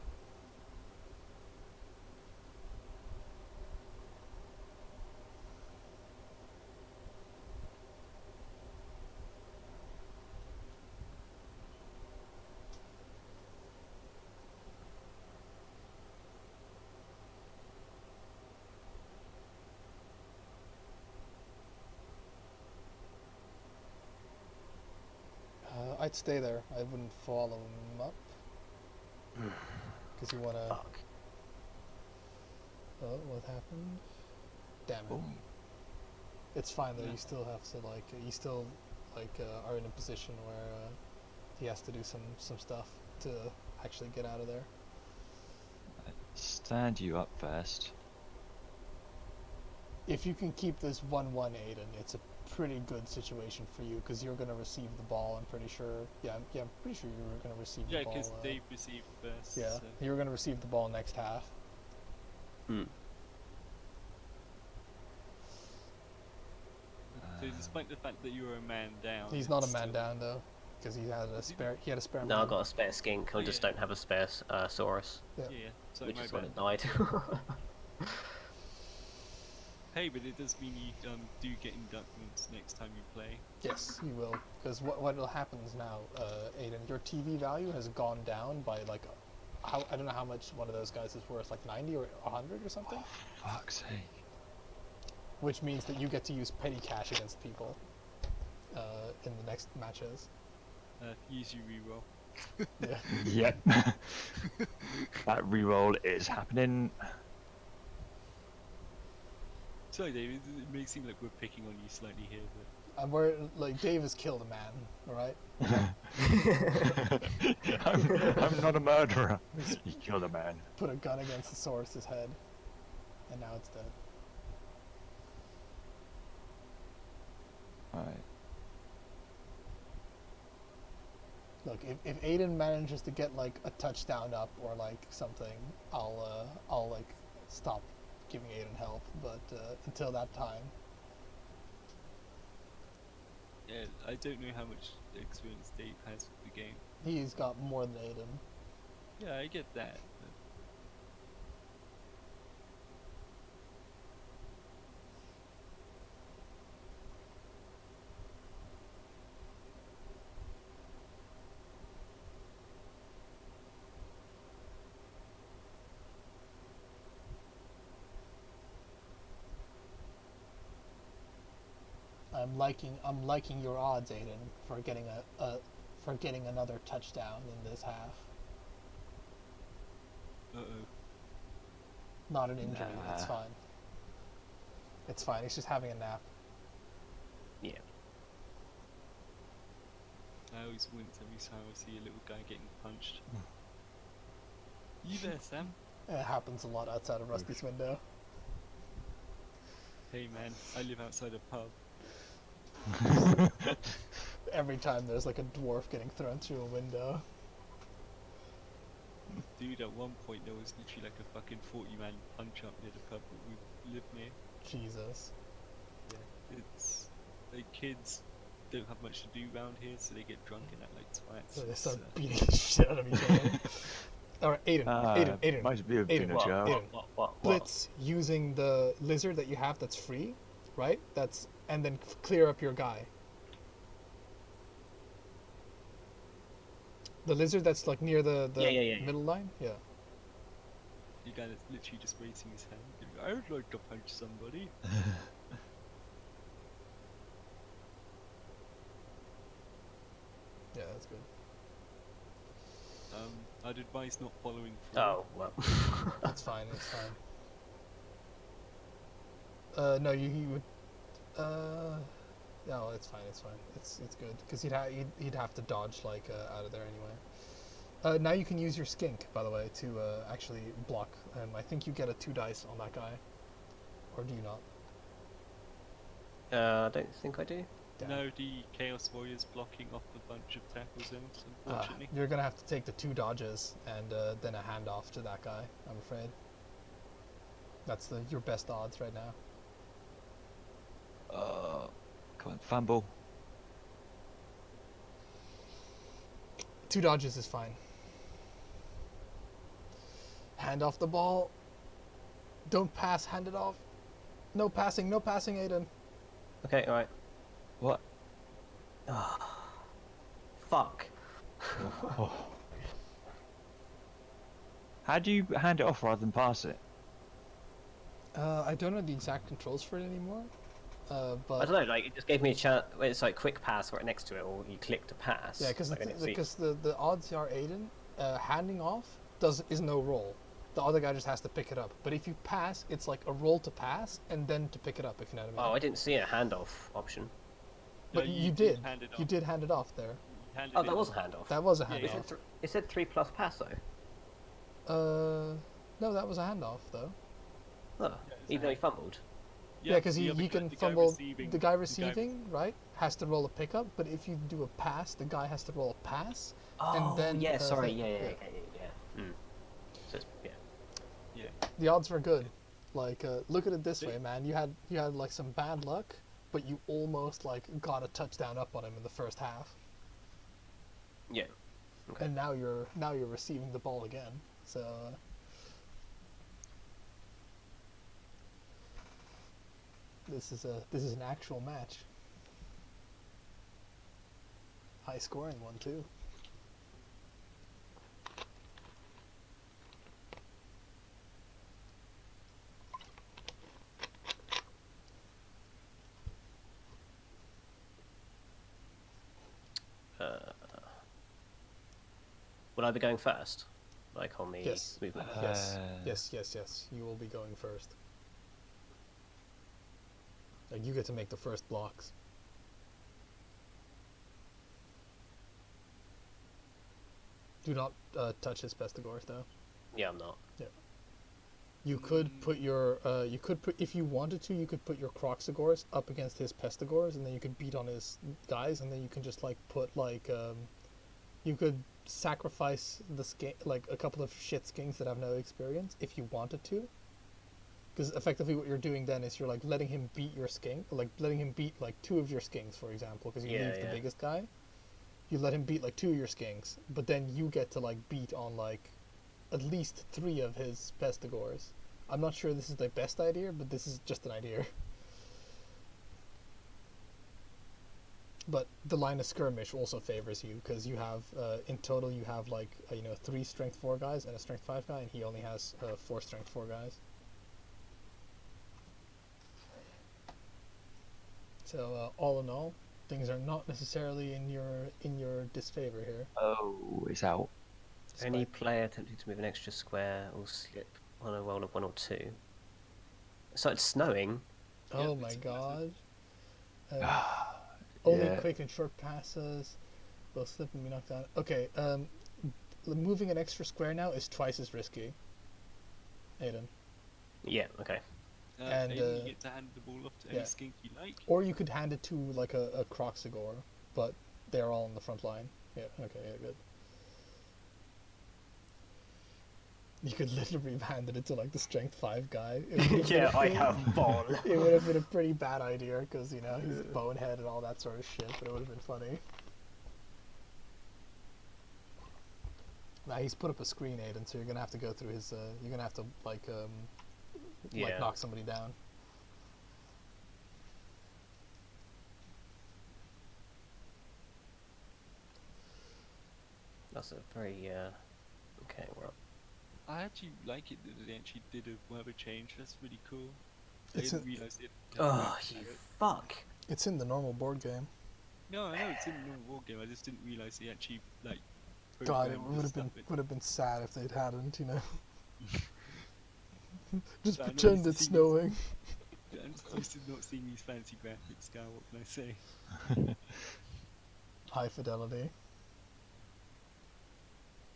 I'd stay there. I wouldn't follow him up. Because you want to... Fuck. Oh, what happened? Damn it. Boom. It's fine though, Yeah. you still have to like, you still like are in a position where he has to do some stuff to actually get out of there. Stand you up first. If you can keep this 1-1 Aedin, it's a pretty good situation for you because you're going to receive the ball, I'm pretty sure. Yeah, I'm pretty sure you're going to receive Yeah, the ball. because they received first. Yeah, So. you're going to receive the ball next half. Hmm. So despite the fact that you were a man down, He's not a it's man still- down though, because he had a spare. He had a spare. No, man. I got a spare skink. I Oh, just yeah. don't have a spare Saurus, Yeah, so which my is when bad. it died. Hey, but it does mean you do get inductments next time you play. Yes, you will. Because what happens now, Aedin, your TV value has gone down by like, I don't know how much one of those guys is worth, like 90 or 100 or something. Fuck's sake. Which means that you get to use petty cash against people in the next matches. Use your reroll. Yeah. Yep. That reroll is happening. Sorry, David, it may seem like we're picking on you slightly here, but And we're like, Dave has killed a man, alright? I'm not a murderer. You killed a man. Put a gun against the Saurus's head, and now it's dead. Right. Look, if Aedin manages to get like a touchdown up or like something, I'll like stop giving Aedin help. But until that time, yeah, I don't know how much experience Dave has with the game. he's got more than Aedin. Yeah, I get that. But I'm liking your odds, Aedin, for getting another touchdown in this half. uh-oh. Not an injury. It's Nah. fine. It's fine. He's just having a nap. Yeah. I always wince every time I see a little guy getting punched. You there, Sam? It happens a lot outside of Rusty's window. Hey man, I live outside a pub. Every time there's like a dwarf getting thrown through a window. Dude, at one point there was literally like a fucking 40-man punch up near the pub that we live near. Jesus. Yeah, it's like kids don't have much to do around here, so they get drunk and act like twats. So they It's, start beating the shit out of each other. Alright, Aedin, Aedin. Might be a Aedin, been a what? joke. Aedin. What? Blitz using the lizard that you have that's free, right? And then clear up your guy. The lizard that's like near the Yeah. middle line? Yeah. the guy that's literally just raising his hand. Going, I would like to punch somebody. Yeah, that's good. I'd advise not following through. Oh well. That's fine, it's fine. No, you would No, it's fine. It's fine. It's good because he'd have to dodge like out of there anyway. Now you can use your skink, by the way, to actually block. I think you get a 2 dice on that guy, or do you not? I don't think I do. Damn. No, the Chaos Warrior's blocking off a bunch of tackle zones, unfortunately. You're gonna have to take the 2 dodges and then a handoff to that guy. I'm afraid. That's your best odds right now. Come on, fumble. 2 dodges is fine. Hand off the ball. Don't pass. Hand it off. No passing. No passing, Aedin. Okay, alright. What? Fuck. Oh. How do you hand it off rather than pass it? I don't know the exact controls for it anymore. I But don't know, like, it just gave me a chance, it's like quick pass right next to it, or you click to pass. yeah, because like, I didn't see- the odds are Aedin handing off is no roll. The other guy just has to pick it up. But if you pass, it's like a roll to pass and then to pick it up. If you know what I mean. Oh, I didn't see a handoff option. But No, you did. hand it You off. did hand it off there. You handed Oh, it that was a off. handoff. That was a Yeah, handoff. yeah. It said 3+ pass though. No, that was a handoff though. Oh, Yeah, it's even though he fumbled. Yeah, because the other he guy- can the guy fumble. receiving- The guy receiving, right, has to roll a pickup. But if you do a pass, the guy has to roll a pass. Oh, And then, yeah, sorry, thing, yeah. yeah. So it's, yeah. The odds were good. Like, look at it this way, man. You had like some bad luck, but you almost like got a touchdown up on him in the first half. Yeah. Okay. And now you're receiving the ball again. So this is an actual match. High scoring one too. Would I be going first? Like on the Yes. movement? Yes. Uh, Yes. You will be going first. Like you get to make the first blocks. Do not touch his Pestigors though. Yeah, I'm not. You could put your if you wanted to, you could put your Croxigors up against his Pestigors, and then you could beat on his guys, and then you can just like put like you could sacrifice the like a couple of shit skinks that have no experience if you wanted to. Because effectively what you're doing then is you're like letting him beat your skink, like letting him beat like 2 of your skinks, for example, because you Yeah, leave the yeah. biggest guy. You let him beat like 2 of your skinks, but then you get to like beat on like at least 3 of his Pestigors. I'm not sure this is the best idea, but this is just an idea. But the line of skirmish also favors you because you have in total you have like 3 strength 4 guys and a strength 5 guy, and he only has 4 strength 4 guys. So all in all, things are not necessarily in your disfavor here. Oh, it's out. Any Despite- player attempting to move an extra square will slip on a roll of 1 or 2. It started snowing. Oh Yeah, my it's god. Only Yeah. quick and short passes will slip and be knocked down. Okay, moving an extra square now is twice as risky. Aiden. Yeah, okay. And, Aiden, you get to hand the ball off to yeah. any skink you like. Or you could hand it to like a Croxigor, but they're all on the front line. Yeah, okay, yeah, good. You could literally have handed it to like the strength 5 guy. It would have Yeah, been- I have ball. It would have been a pretty bad idea because he's a bonehead and all that sort of shit, but it would have been funny. Now he's put up a screen, Aiden, so you're gonna have to go through his. You're gonna have to like Yeah. knock somebody down. That's a very, okay, well. I actually like it that they actually did a weather change. That's really cool. I It's didn't a- realise it. Oh, you fuck. It's in the normal board game. No, I know it's in the normal war game. I just didn't realise they actually like. God, it programmed would this have been stuff in. sad if they'd hadn't, you know. Just I know, pretend it's the it's thing is- snowing. I'm just used to not seeing these fancy graphics, Gal. What can I say? High fidelity.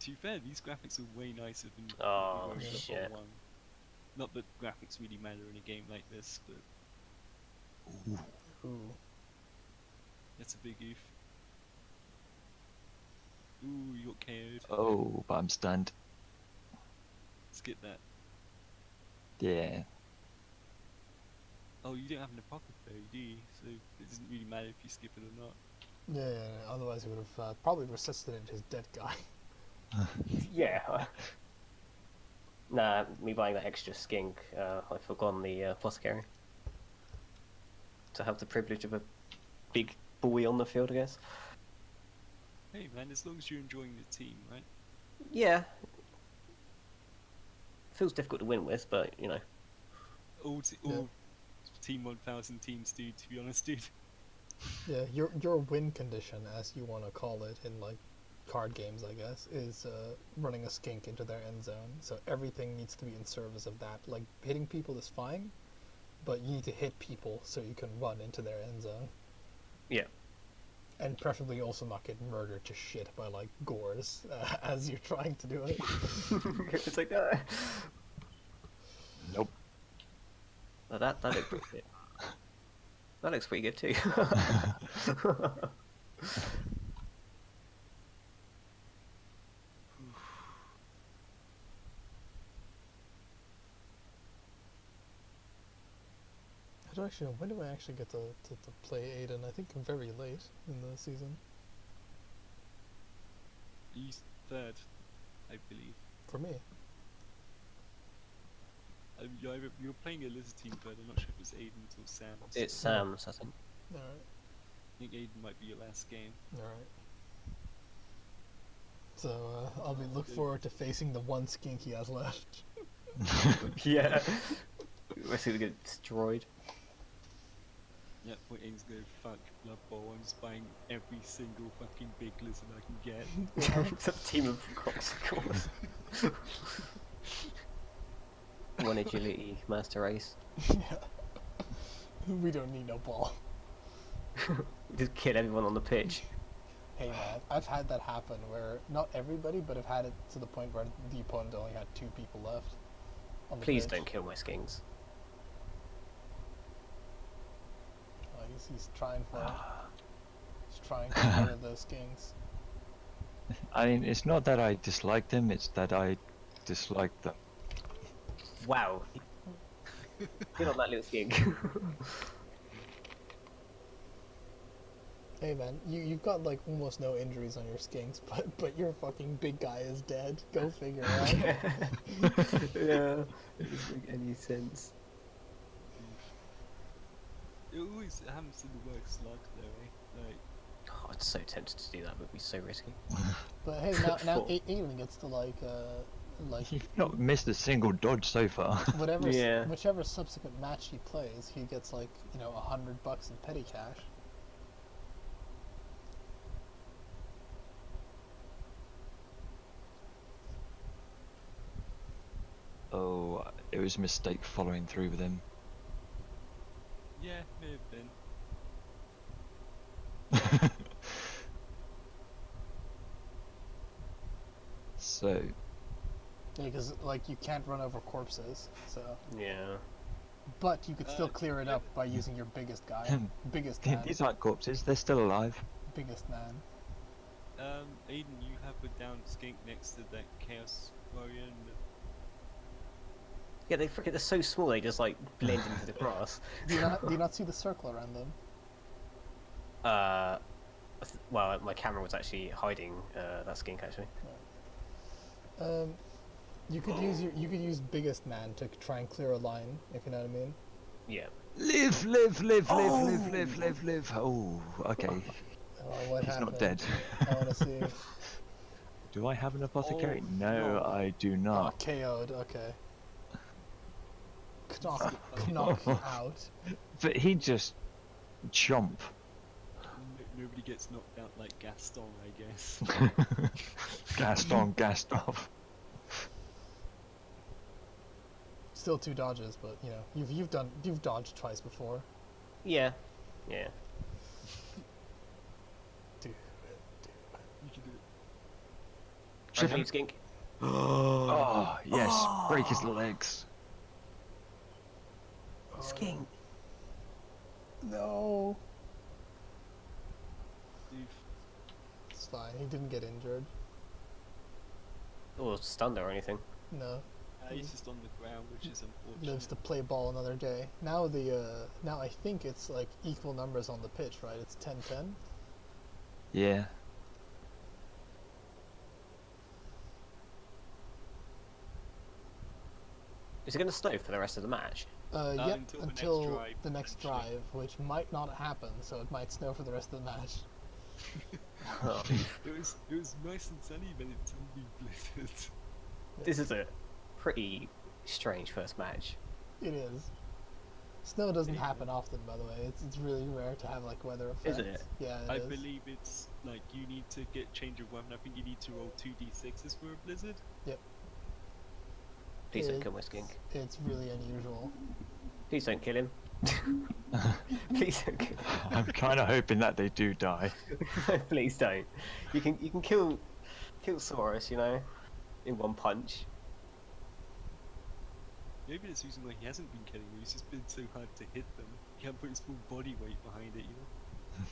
To be fair, these graphics are way nicer than what Oh, we were in the shit. whole one. Not that graphics really matter in a game like this, but Ooh. that's a big oof. Ooh, you got KO'd. Oh, but I'm stunned. Skip that. Yeah. Oh, you don't have an apothecary, do you? So it doesn't really matter if you skip it or not. Yeah, otherwise he would have probably resuscitated his dead guy. Yeah. Nah, me buying that extra skink, I forgone the apothecary. To have the privilege of a big boy on the field, I guess. Hey man, as long as you're enjoying the team, right? Yeah. Feels difficult to win with, but you know. All Yeah. Team 1000 teams do, to be honest, dude. Yeah, your win condition, as you want to call it in like card games, I guess, is running a skink into their end zone. So everything needs to be in service of that. Like hitting people is fine, but you need to hit people so you can run into their end zone. Yeah. And preferably also not get murdered to shit by like gores as you're trying to do it. It's like Nope. Well, that looks pretty good. That looks pretty good too. I don't actually know, when do I actually get to play Aedin? I think I'm very late in the season. He's third, I believe. For me. You're playing a lizard team third. I'm not sure if it's Aiden's or Sam's. It's Sam's, I think. Alright, I think Aiden might be your last game. alright. So I'll be look forward to facing the one skink he has left. Yeah. We're going to get destroyed. Yep, what Aiden's gonna fuck Blood Bowl. I'm just buying every single fucking big lizard I can get. It's a team of cocksuckers. One agility, master race. Yeah. We don't need no ball. Just kill everyone on the pitch. Hey man, I've had that happen where, not everybody, but I've had it to the point where the opponent only had 2 people left on the Please pitch. don't kill my skinks. He's trying for it. He's trying to get rid of those skinks. I mean, it's not that I dislike them, it's that I dislike them. Wow. Get on that little skink. Hey man, you've got like almost no injuries on your skinks, but your fucking big guy is dead. Go figure out. Yeah. It doesn't make any sense. It always happens to the worst slug though, eh? Like, Oh, I'm so tempted to do that, but it'd be so risky. But hey, now Full. Aiden gets to like You've not missed a single dodge so far. whatever Yeah. whichever subsequent match he plays, he gets like, you know, $100 in petty cash. Oh, it was a mistake following through with him. yeah, may have been. So, Yeah, because like you can't run over corpses, so. Yeah. But you could still clear it yeah. up by using your biggest guy, biggest man, these aren't corpses, they're still alive. biggest man. Aiden, you have a down skink next to that Chaos Warrior and Yeah, they're so small, they just like blend into the grass. Do you not see the circle around them? Well, my camera was actually hiding that skink actually. You could use biggest man to try and clear a line, if you know what I mean. Yeah. Live. Oh, okay. Oh, what He's happened? not dead. I want to see. Do I have an apothecary? Oh, no, no. I do Oh, not. KO'd. Okay. Knock out. But he just chomp. nobody gets knocked out like Gaston, I guess. Gassed on, gassed off. Still 2 dodges, but you know, you've dodged twice before. Yeah. Yeah. Do You can do it. I Trip believe him. Skink. Oh, yes. Break his legs. Skink. No. Oof. It's fine. He didn't get injured. Or stunned or anything. No. He's just on the ground, which is unfortunate. Lives to play ball another day. Now now I think it's like equal numbers on the pitch, right? It's 10-10. Yeah. Is it going to snow for the rest of the match? Yep, until the the next next drive, drive, which might not happen, so it might snow for the rest of the match. Oh, It was nice and sunny, but it suddenly blizzard. this is a pretty strange first match. It is. Snow doesn't Yeah. happen often, by the way. It's really rare to have like weather effects. Is it? Yeah, it I is. believe it's like you need to get change of weapon. I think you need to roll 2d6s for a blizzard. Please don't kill my Skink. It's really unusual. Please don't kill him. Please don't kill him. I'm kind of hoping that they do die. Please don't. You can kill Saurus, you know, in one punch. Maybe it's the reason why he hasn't been killing them. He's just been so hard to hit them. He can't put his full body weight behind it, you know.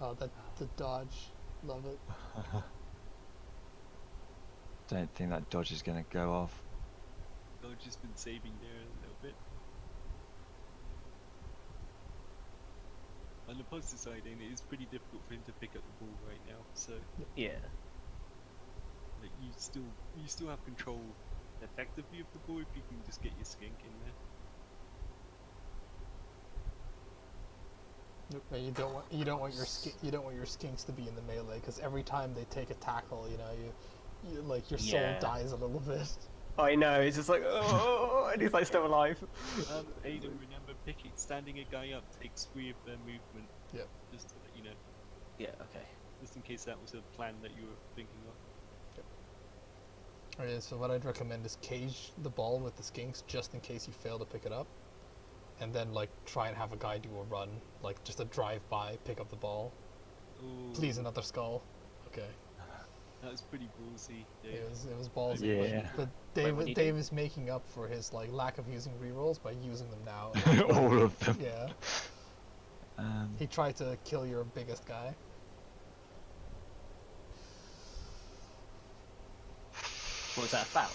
Oh, the dodge, love it. Don't think that dodge is going to go off. I've just been saving there a little bit. On the positive side, it is pretty difficult for him to pick up the ball right now. So Yeah. like, you still have control effectively of the ball if you can just get your skink in there. But you don't want your skinks to be in the melee, because every time they take a tackle, you know, you like your soul Yeah. dies a little bit. I know. It's just like oh, and he's like still alive. Aedin, remember, standing a guy up takes 3 of their movement. Yep. Just to let you know, Yeah. Okay. just in case that was a plan that you were thinking of. Okay, so what I'd recommend is cage the ball with the skinks just in case you fail to pick it up, and then like try and have a guy do a run, like just a drive by, pick up the ball. Ooh, Please, another skull. Okay. that was pretty ballsy. Dave. It was ballsy. Yeah. But Wait, what do you do? Dave is making up for his like lack of using rerolls by using them now. All of them. Yeah. He tried to kill your biggest guy. What was that, a foul?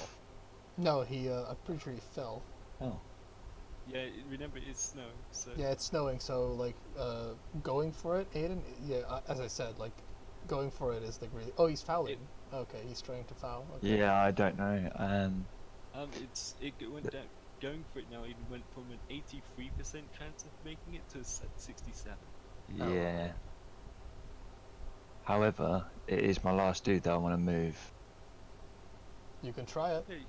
No, I'm pretty sure he fell. Oh. Yeah, remember it's snow, so Yeah, it's snowing, so like going for it, Aiden. Yeah, as I said, like going for it is like really. Oh, he's fouling. Okay, he's trying to foul. Okay. Yeah, I don't know. it went down. Going for it now, it went from an 83% chance of making it to a 67. Yeah. However, it is my last dude that I want to move. You can try it. Hey,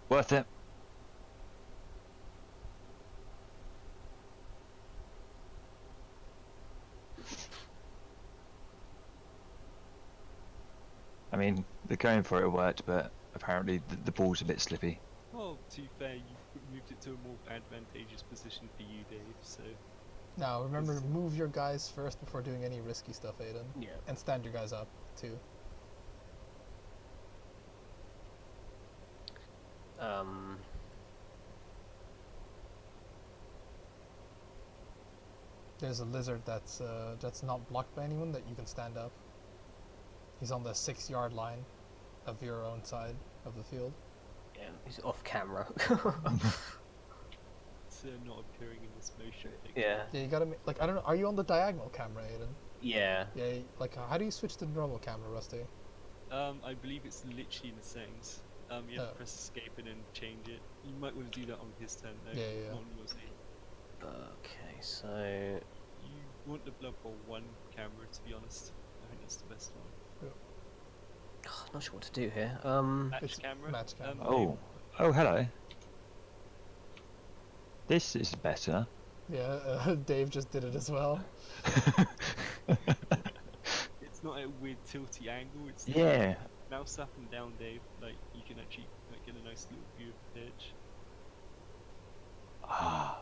Worth it. I mean, the going for it worked, but apparently the ball's a bit slippy. well, to be fair, you've moved it to a more advantageous position for you, Dave. So Now remember, move your guys first before doing any risky stuff, Aiden, Yeah. and stand your guys up too. There's a lizard that's not blocked by anyone that you can stand up. He's on the 6-yard line of your own side of the field. Yeah. He's off camera. it's not appearing in this motion picture. Yeah. Yeah, you gotta like I don't know. Are you on the diagonal camera, Aiden? Yeah. Yeah. Like how do you switch to the normal camera, Rusty? I believe it's literally in the settings. You have Oh. to press escape and then change it. You might want to do that on his turn though. Yeah, yeah. Not on yours. Either. Okay. So You want the Blood Bowl 1 camera, to be honest. I think that's the best one. not sure what to do here. Match It's camera. match camera. Oh, hello. This is better. Yeah, Dave just did it as well. It's not a weird tilty angle. It's like Yeah. mouse up and down, Dave. Like you can actually like get a nice little view of the pitch. Ah.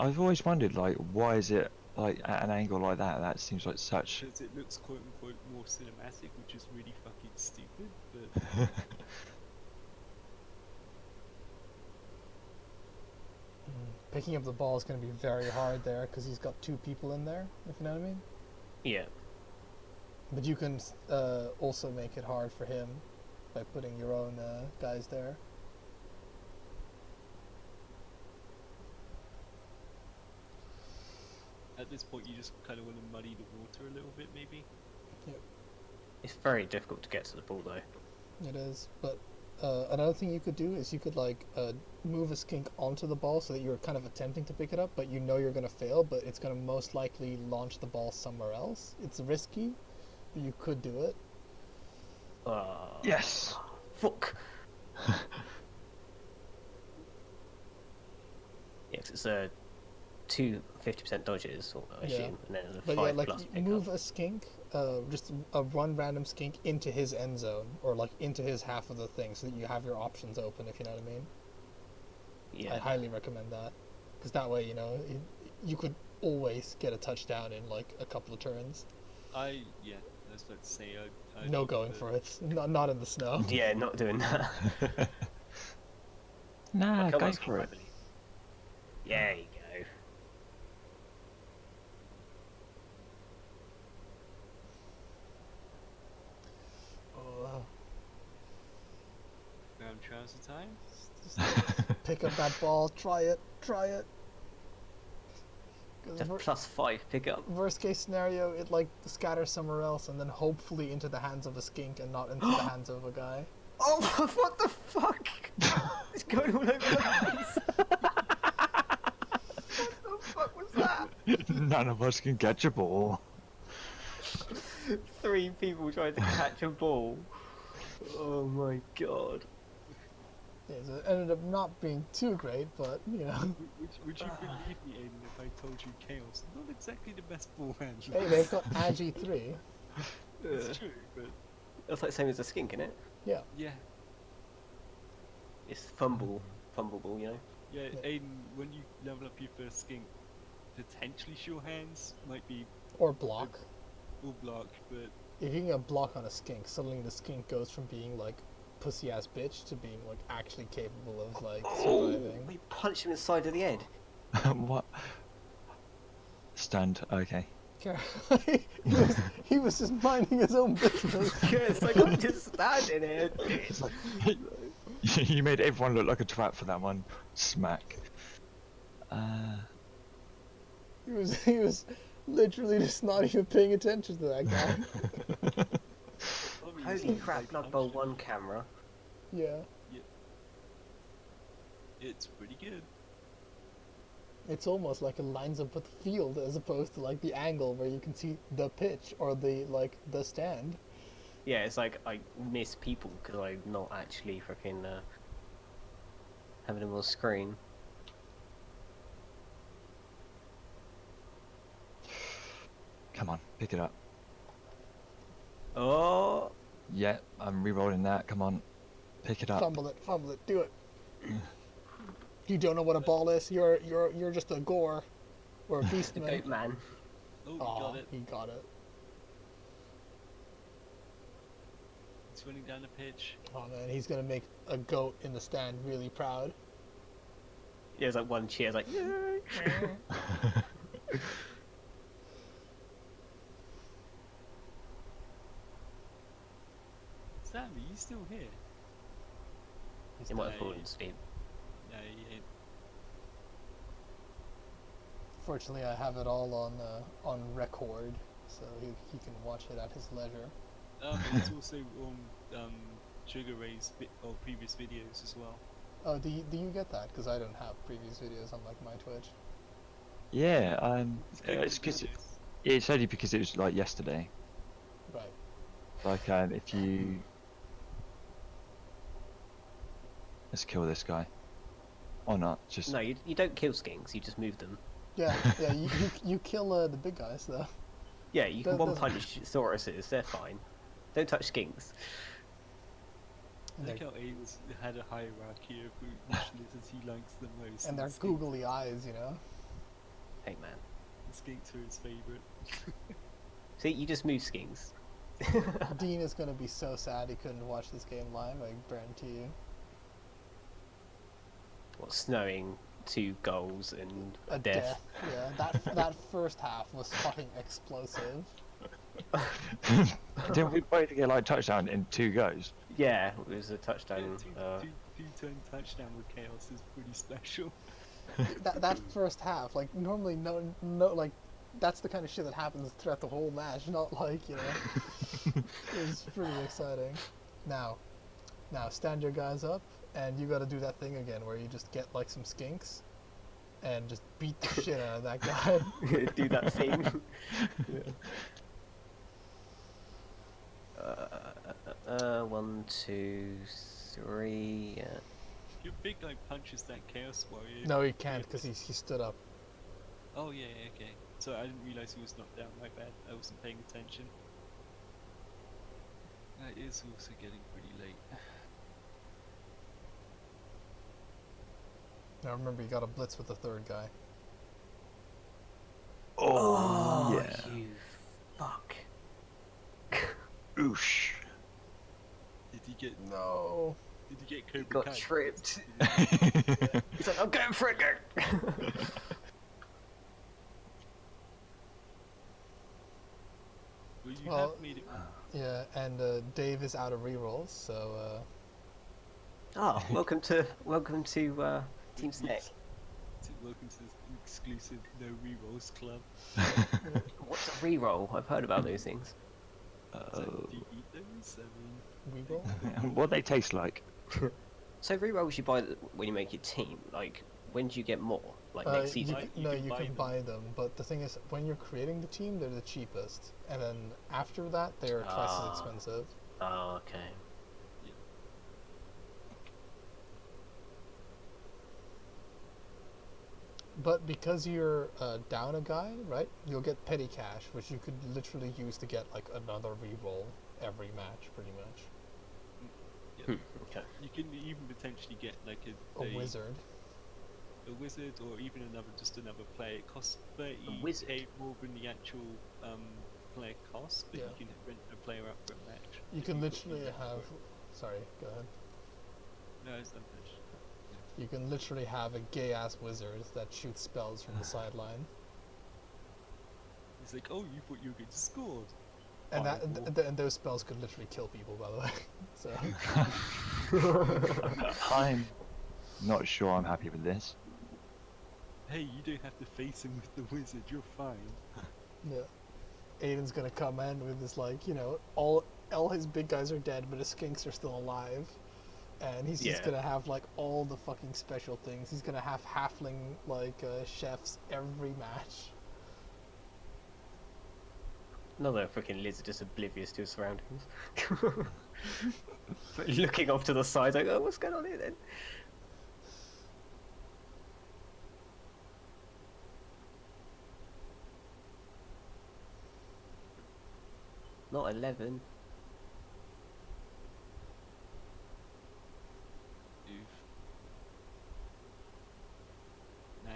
I've always wondered, like, why is it like at an angle like that? That seems like such. Because it looks quote unquote more cinematic, which is really fucking stupid. But Picking up the ball is going to be very hard there because he's got two people in there, if you know what I mean. Yeah. But you can also make it hard for him by putting your own guys there. at this point, you just kind of want to muddy the water a little bit, maybe. It's very difficult to get to the ball though. It is, but another thing you could do is you could like move a skink onto the ball so that you're kind of attempting to pick it up, but you know you're going to fail, but it's going to most likely launch the ball somewhere else. It's risky, but you could do it. Yes. Fuck. Yeah, 'cause it's two 50% dodges, I assume, Yeah. and then a But 5 yeah, like plus you pickup. move a skink, just a one random skink into his end zone or like into his half of the thing, so that you have your options open. If you know what I mean. Yeah. I highly recommend that, because that way you could always get a touchdown in like a couple of turns. I was about to say I No going for it. Not in the snow. Yeah, not doing that. Nah, Come go on, for it. Emily. Yeah, you go. Oh, round trouser time. just pick up that ball. Try it. 'Cause Just plus 5 pickup. worst case scenario, it like scatters somewhere else and then hopefully into the hands of a skink and not into the hands of a guy. Oh, what the fuck? It's going all over the place. What the fuck was that? None of us can catch a ball. 3 people trying to catch a ball. Oh my god. Yeah, so it ended up not being too great, but Would you believe me, Aiden, if I told you Chaos not exactly the best ball handler? hey, they've got Agi 3. It's true, but That's like the same as a skink, isn't it? Yeah. yeah, It's fumbleable, you know? yeah. Aiden, when you level up your first skink, potentially sure hands might be Or block. all blocked, but If you can get block on a skink, suddenly the skink goes from being like pussy ass bitch to being like actually capable of like surviving. We punched him in the side of the head. What? Stunned. Okay. he was just minding his own business. Yeah, it's like I'm just standing here. It's like, you made everyone look like a twat for that one. Smack. He was literally just not even paying attention to that guy. Holy crap, Blood Bowl 1 camera. Yeah. it's pretty good. It's almost like it lines up with the field as opposed to like the angle where you can see the pitch or the stand. Yeah, it's like I miss people because I'm not actually freaking having them on screen. Come on, pick it up. Oh! Yeah, I'm re-rolling that. Come on, pick it up. Fumble it, do it. You don't know what a ball is. You're just a gore or a The beastman. goat man. Oh, we Aw, got it. he got it. It's running down the pitch. Oh man, he's gonna make a goat in the stand really proud. Yeah, it's like one cheer, it's like, Sam, are you still here? he might have No, fallen asleep. No, he ain't. Fortunately, I have it all on record, so he can watch it at his leisure. It's also on Sugar Ray's previous videos as well. Oh, do you get that? Because I don't have previous videos on like my Twitch. Yeah, good it's because videos. it's only because it was like yesterday. Right. Like, if you let's kill this guy. Or not? Just No, you don't kill skinks. You just move them. Yeah, yeah. You kill the big guys though. Yeah, you can That one doesn't- punch Sauruses. They're fine. Don't touch skinks. I like how Aedin's had a hierarchy of which lizards he likes the most. And their skinks- googly eyes, you know. Hey man. the skinks are his favourite. See, you just move skinks. Dean is gonna be so sad he couldn't watch this game live. I guarantee you. What, snowing, 2 goals and A death. Yeah, that first half was fucking explosive. didn't we both get like touchdown in 2 goes? Yeah, it was a touchdown. Two-turn touchdown with chaos is pretty special. That first half, like normally no like that's the kind of shit that happens throughout the whole match, not like, you know. It was pretty exciting. Now stand your guys up, and you got to do that thing again where you just get like some skinks, and just beat the shit out of that guy. Do that thing. One, two, three. Your big guy punches that chaos warrior. No, he can't because he stood up. Oh yeah, okay. So I didn't realise he was knocked down. My bad. I wasn't paying attention. It is also getting pretty late. Now remember, you got to blitz with the third guy. Oh, yeah. You fuck. Oosh. Did he get? No. Did he get Cobra Got Kai? tripped. He's like, I'm going for it, go. Well, you Well, have made it. Yeah, and Dave is out of rerolls, so Oh, welcome to Team Snake. Welcome to this exclusive no rerolls club. What's a reroll? I've heard about those things. So, do you eat those? I mean, reroll. What they taste like? So rerolls you buy when you make your team. Like, when do you get more? Like next You season? you can buy them, but the thing is, when you're creating the team, they're the cheapest, and then after that, they're twice as expensive. Oh, okay. But because you're down a guy, right, you'll get petty cash, which you could literally use to get like another reroll every match, pretty much. Okay. you can even potentially get like A wizard. a wizard, or even just another player. It costs 30 wizard? more than the actual player costs, but Yeah. you can rent a player up for a match. You if can got literally the- have. Sorry, go ahead. No, it's unfinished. You can literally have a gay ass wizard that shoots spells from the sideline, It's like, oh, you thought you were going to score. and Fireball. and those spells could literally kill people, by the way. So I'm not sure I'm happy with this. Hey, you don't have to face him with the wizard. You're fine. yeah, Aiden's gonna come in with this like, you know, all his big guys are dead, but his skinks are still alive. And he's just Yeah. gonna have like all the fucking special things. He's gonna have halfling like chefs every match. Another freaking lizard just oblivious to his surroundings. Looking off to the side, like, oh, what's going on here then? Not 11. Oof. Man,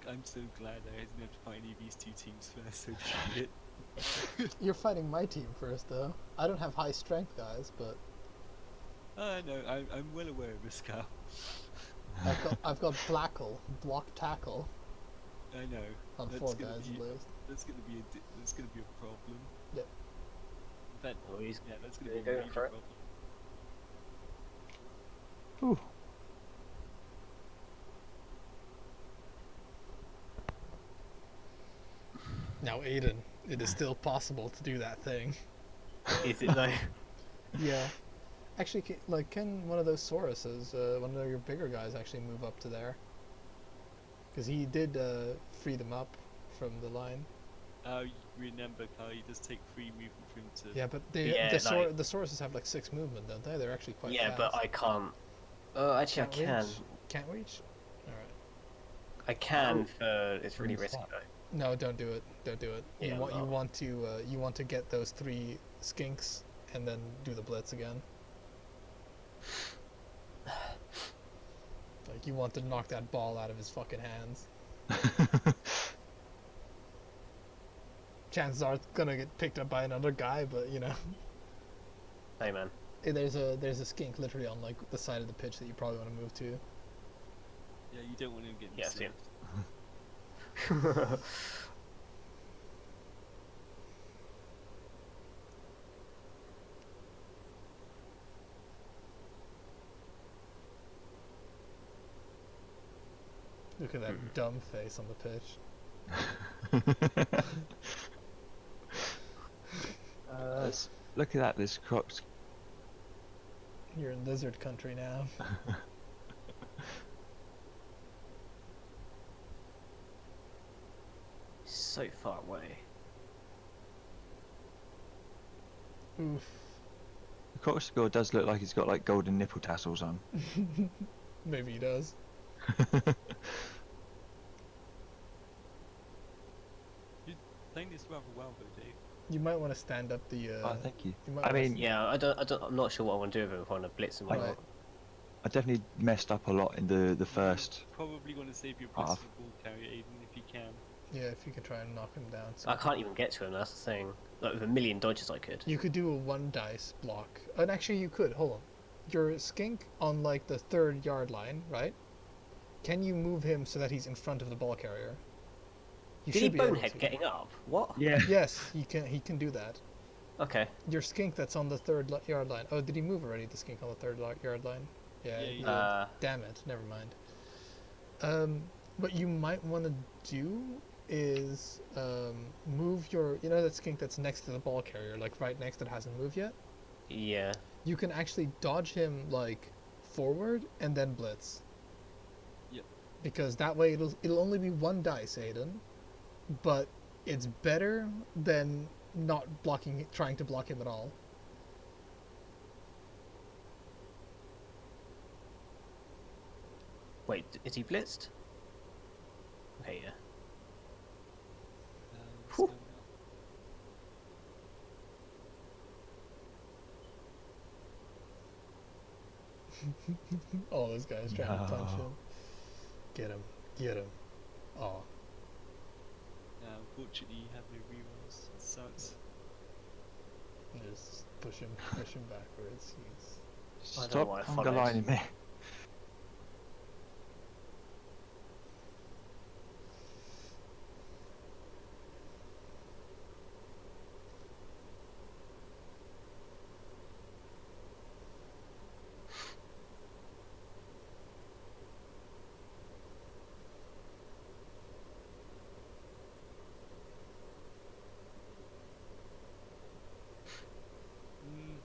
I'm so glad I didn't have to fight any of these two teams first, so shit. You're fighting my team first, though. I don't have high strength guys, but No, I'm well aware of this, Cal. I've got Blackle, block tackle I know. on That's 4 gonna guys be- at least. That's gonna be that's gonna be a problem. Yep. In fact, Oh, he's yeah, that's gonna There be you a go, major for it. problem. Ooh. Now, Aiden, it is still possible to do that thing. Is it though? Yeah. Actually, can one of those Sauruses, one of your bigger guys, actually move up to there? Because he did free them up from the line. You remember, Carl, you just take free movement for him to... Yeah, but Yeah, the like- the Sauruses have like 6 movement, don't they? They're actually quite Yeah, fast. but I can't. Oh, actually, I can. Reach? Can't reach? Alright. I can for it's really risky Stop. though. No, don't do it. Don't do it. Yeah, You no. want to get those 3 skinks and then do the blitz again. Like you want to knock that ball out of his fucking hands. Chances are it's gonna get picked up by another guy, but you know. Hey man. There's a skink literally on like the side of the pitch that you probably want to move to. Yeah, you don't want him getting Yeah, I see him. served. Look at that dumb face on the pitch. Look at that, this croc's. You're in lizard country now. So far away. Oof. The crocodile does look like he's got like golden nipple tassels on. Maybe he does. Playing this rather well though, Dave. You might want to stand up the. Oh, thank you. You might I wanna mean, Yeah, I'm not sure what I want to do with him if I want to blitz him or Right. not. I definitely messed up a lot in the first. Probably want to save your Half. blitz for the ball carrier, Aiden, if you can. Yeah, if you could try and knock him down. So I can't even get to him. That's the thing. Like with a million dodges, I could. You could do a 1 dice block. And actually, you could. Hold on. Your skink on like the 3rd yard line, right? Can you move him so that he's in front of the ball carrier? You Did he should be able bonehead to. getting up? What? Yeah. Yes, he can. He can do that. Okay. Your skink that's on the 3rd yard line. Oh, did he move already? The skink on the 3rd yard line. Yeah. Yeah, he he did. did. Damn it. Never mind. What you might want to do is move your. You know that skink that's next to the ball carrier, like right next that hasn't moved yet. Yeah. You can actually dodge him like forward and then blitz. Yep. Because that way it'll only be 1 dice, Aiden, but it's better than not trying to block him at all. Wait, is he blitzed? Okay, yeah. What's Whew. going on? All those guys trying to punch No. him. Get him. Get him. Oh. Unfortunately, you have no rerolls. It sucks. Just push him backwards. He's... I don't know Stop why I followed. underlining me. Mm,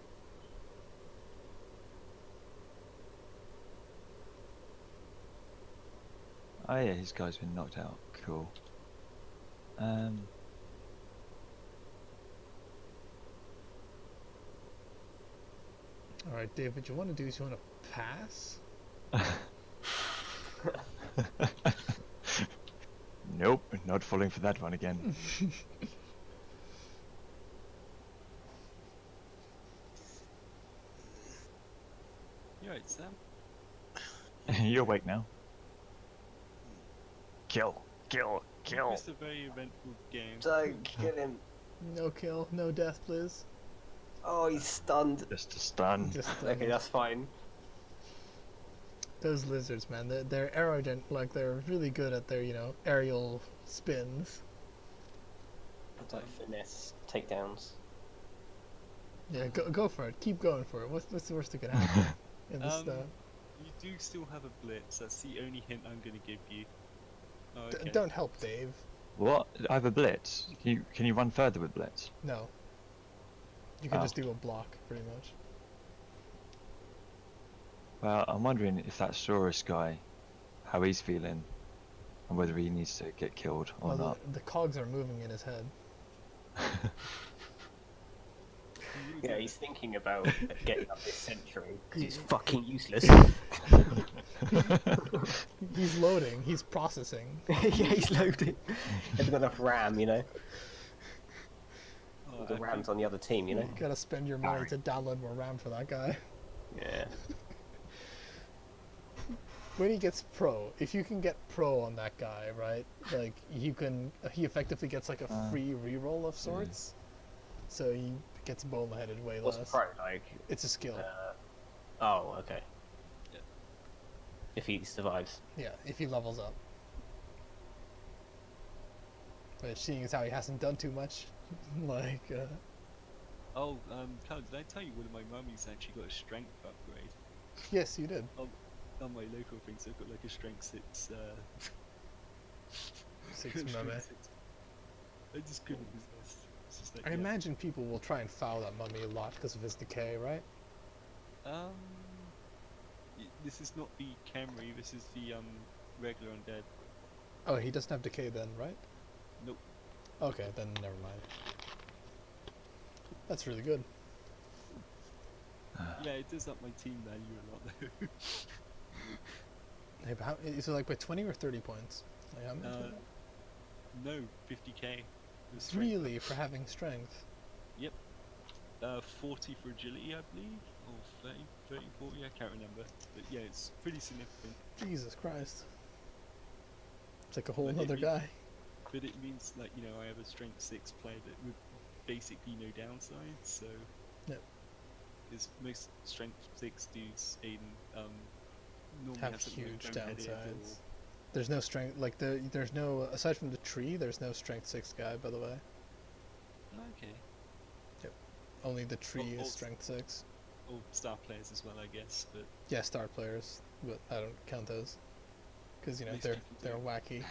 Oh yeah, his guy's been knocked out. Cool. Alright, Dave, what you want to do is you want to pass? Nope, not falling for that one again. you're right, Sam. You're awake now. Kill, kill, kill. It's a very eventful game. Don't kill him. No kill, no death, please. Oh, he's stunned. Just a stun. Just Okay, that's fine. those lizards, man. They're arrogant. Like they're really good at their aerial spins. Like finesse takedowns. Yeah, go for it. Keep going for it. What's the worst that could happen in this stuff? You do still have a blitz. That's the only hint I'm going to give you. Oh, okay. Don't help, Dave. What? I have a blitz. Can you run further with blitz? No. You can Oh. just do a block, pretty much. Well, I'm wondering if that Saurus guy, how he's feeling, and whether he needs to get killed or Well, not. the cogs are moving in his head. Yeah, he's thinking about getting up this century because he's fucking useless. He's loading. He's processing. Yeah, he's loading. Hasn't got enough RAM, you know. Oh, All the I RAM's think- on the other team, you know. You gotta spend your money to download more RAM for that guy. Yeah. When he gets pro, if you can get pro on that guy, right? Like he effectively gets like a free reroll of sorts. So he gets boneheaded way What's less. pro like? It's a skill. Oh, okay. Yeah. If he survives. Yeah, if he levels up. But seeing as how he hasn't done too much, like Oh, Cloud, did I tell you one of my mummies actually got a strength upgrade? yes, you did. On my local things, I've got like a strength 6, 6 strength mummy. 6. I just couldn't resist. It's just like, I yeah. imagine people will try and foul that mummy a lot because of his decay, right? This is not the Camry, this is the, regular undead. Oh, he doesn't have decay then, right? Nope. Okay, then never mind. That's really good. Yeah, it does up my team value a lot though. Hey, but how, is it like by 20 or 30 points? Like how much? is it? No, 50k. The strength. Really, for having strength? 40 for agility, I believe, or 30, 40, I can't remember. But yeah, it's pretty significant. Jesus Christ. It's like a whole But it other mean- guy. But it means, like, you know, I have a strength 6 player that with basically no downsides, so... Yep. Is most strength 6 dudes in, normally Have something like huge boneheaded downsides. There's no strength, like there's no, aside from the tree, there's no strength 6 guy, by the way. Or... Okay. Only the tree Or- is strength 6. Or star players as well, I guess, but... Yeah, star players, but I don't count those. Because, you know, Most they're people they're do. wacky.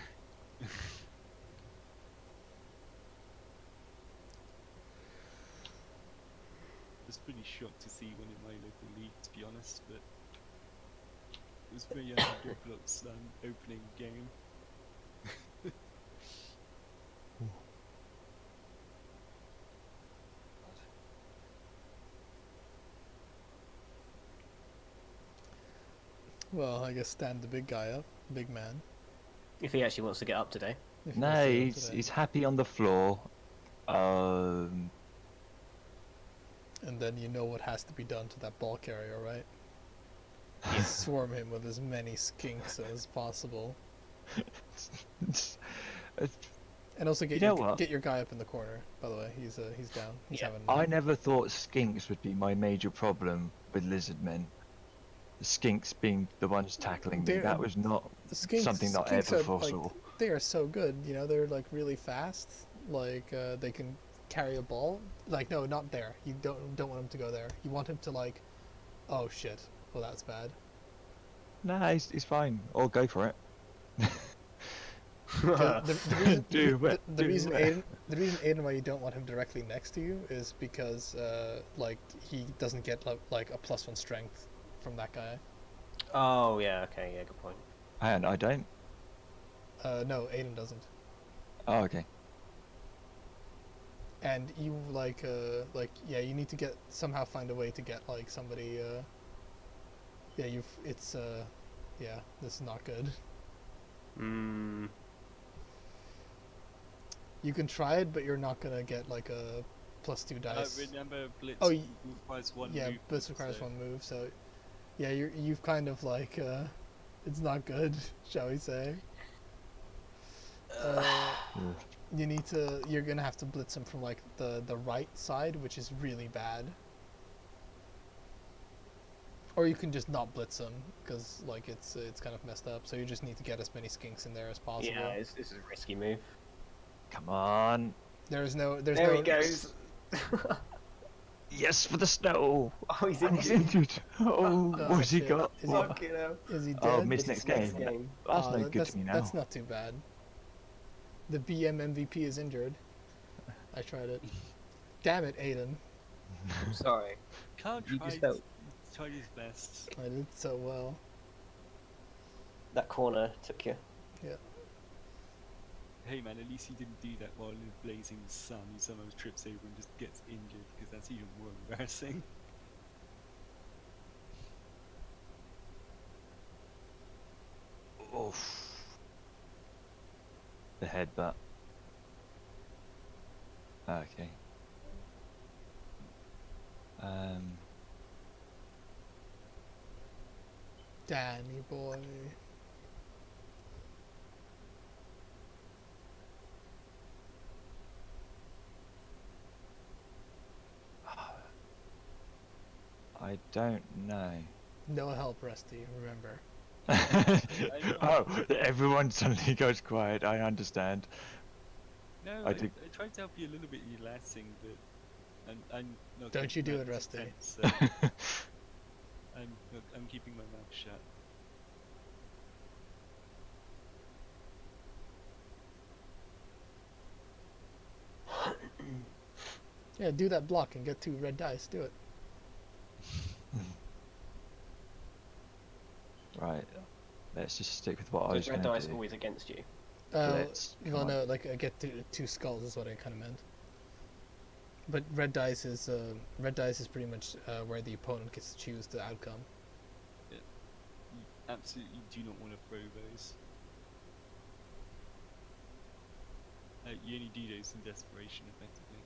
I was pretty shocked to see one in my local league, to be honest, but... It was very unorthodox opening game. Well, I guess stand the big guy up, big man. If he actually wants to get up today. if he No, wants to go he's today. he's happy on the floor. And then you know what has to be done to that ball carrier, right? Swarm him with as many skinks as possible. And also get You know your what? get your guy up in the corner. By the way, he's down. He's Yeah, having. I never thought skinks would be my major problem with lizard men. The skinks being the ones tackling me. They're- That was not The skinks, something that I skinks ever are, foresaw. like, they are so good. You know, they're like really fast. Like they can carry a ball. Like no, not there. You don't want him to go there. You want him to like, oh shit. Well, that's bad. Nah, he's fine. I'll go for it. The reason, Do the, it, the do reason it. Aiden why you don't want him directly next to you is because like he doesn't get like a +1 strength from that guy. Oh, yeah, okay, yeah, good point. And I don't. No, Aiden doesn't. Oh, okay. And you like yeah, you need to somehow find a way to get like somebody. Yeah, yeah, this is not good. Mm, You can try it, but you're not gonna get like a +2 dice. Remember, Blitz Oh, requires one Yeah, move. Blitz requires so- one move, so yeah, you've kind of like it's not good, shall we say? You're gonna have to blitz him from like the right side, which is really bad. Or you can just not blitz him, because like it's kind of messed up. So you just need to get as many skinks in there as possible. yeah, this is a risky move. Come on. There's There no. he goes. Yes, for the snow. Oh, he's He's injured. injured. Oh, Oh, what's he shit. got? Is he- What? Fucking hell. Is he dead? Oh, miss This next is game. That's Oh, no good that's, to me now. That's not too bad. The BM MVP is injured. I tried it. Damn it, Aiden. I'm sorry. Can't You try. just don't. Tried his best. I did so well. That corner took you. Hey man, at least he didn't do that while in the blazing sun. He somehow trips over and just gets injured, because that's even worse. embarrassing. Oof. The headbutt. Okay. Danny boy. I don't know. No help, Rusty, remember. Oh, everyone suddenly goes quiet. I understand. No, I I think- tried to help you a little bit relaxing, but I'm not. Don't you keeping do my it, Rusty. tense, so I'm keeping my mouth shut. Yeah, do that block and get 2 red dice. Do it. Right. Let's just stick with what I So was red going dice to do. always against you. Let's. Well, no, like I get 2 skulls is what I kind of meant. But red dice is pretty much where the opponent gets to choose the outcome. You absolutely do not want to throw those. You only do those in desperation, effectively.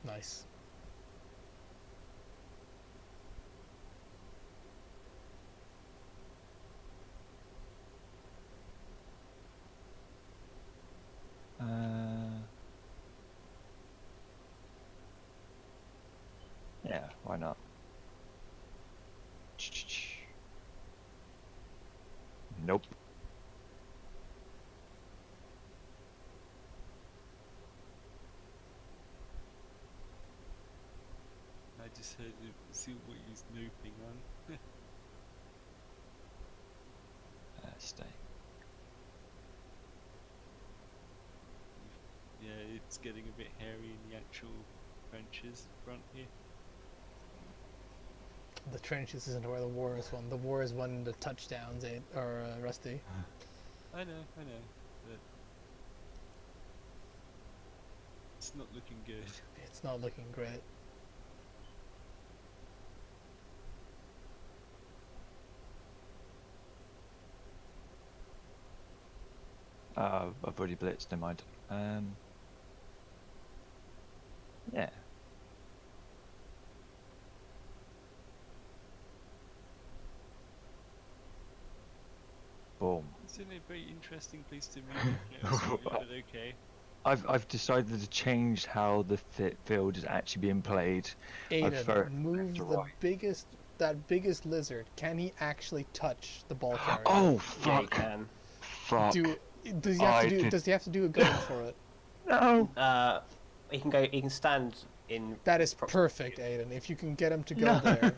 Nice. Yeah, why not? Nope. I just heard see what he was looping on. Stay. Yeah, it's getting a bit hairy in the actual trenches front here. The trenches isn't where the war is won. The war is won in the touchdowns, Rusty. I know, but it's not looking good. It's not looking great. I've already blitzed, never mind. Yeah. Boom. It's in a very interesting place to move, but okay. I've decided to change how the field is actually being played. Aedin, move to the right. biggest lizard. Can he actually touch the ball carrier? Oh Yeah, you fuck! can. Fuck! Does he have to do a gun for it? No! He can go. He can stand in. That is perfect, Aedin. If you can get him to go No! there.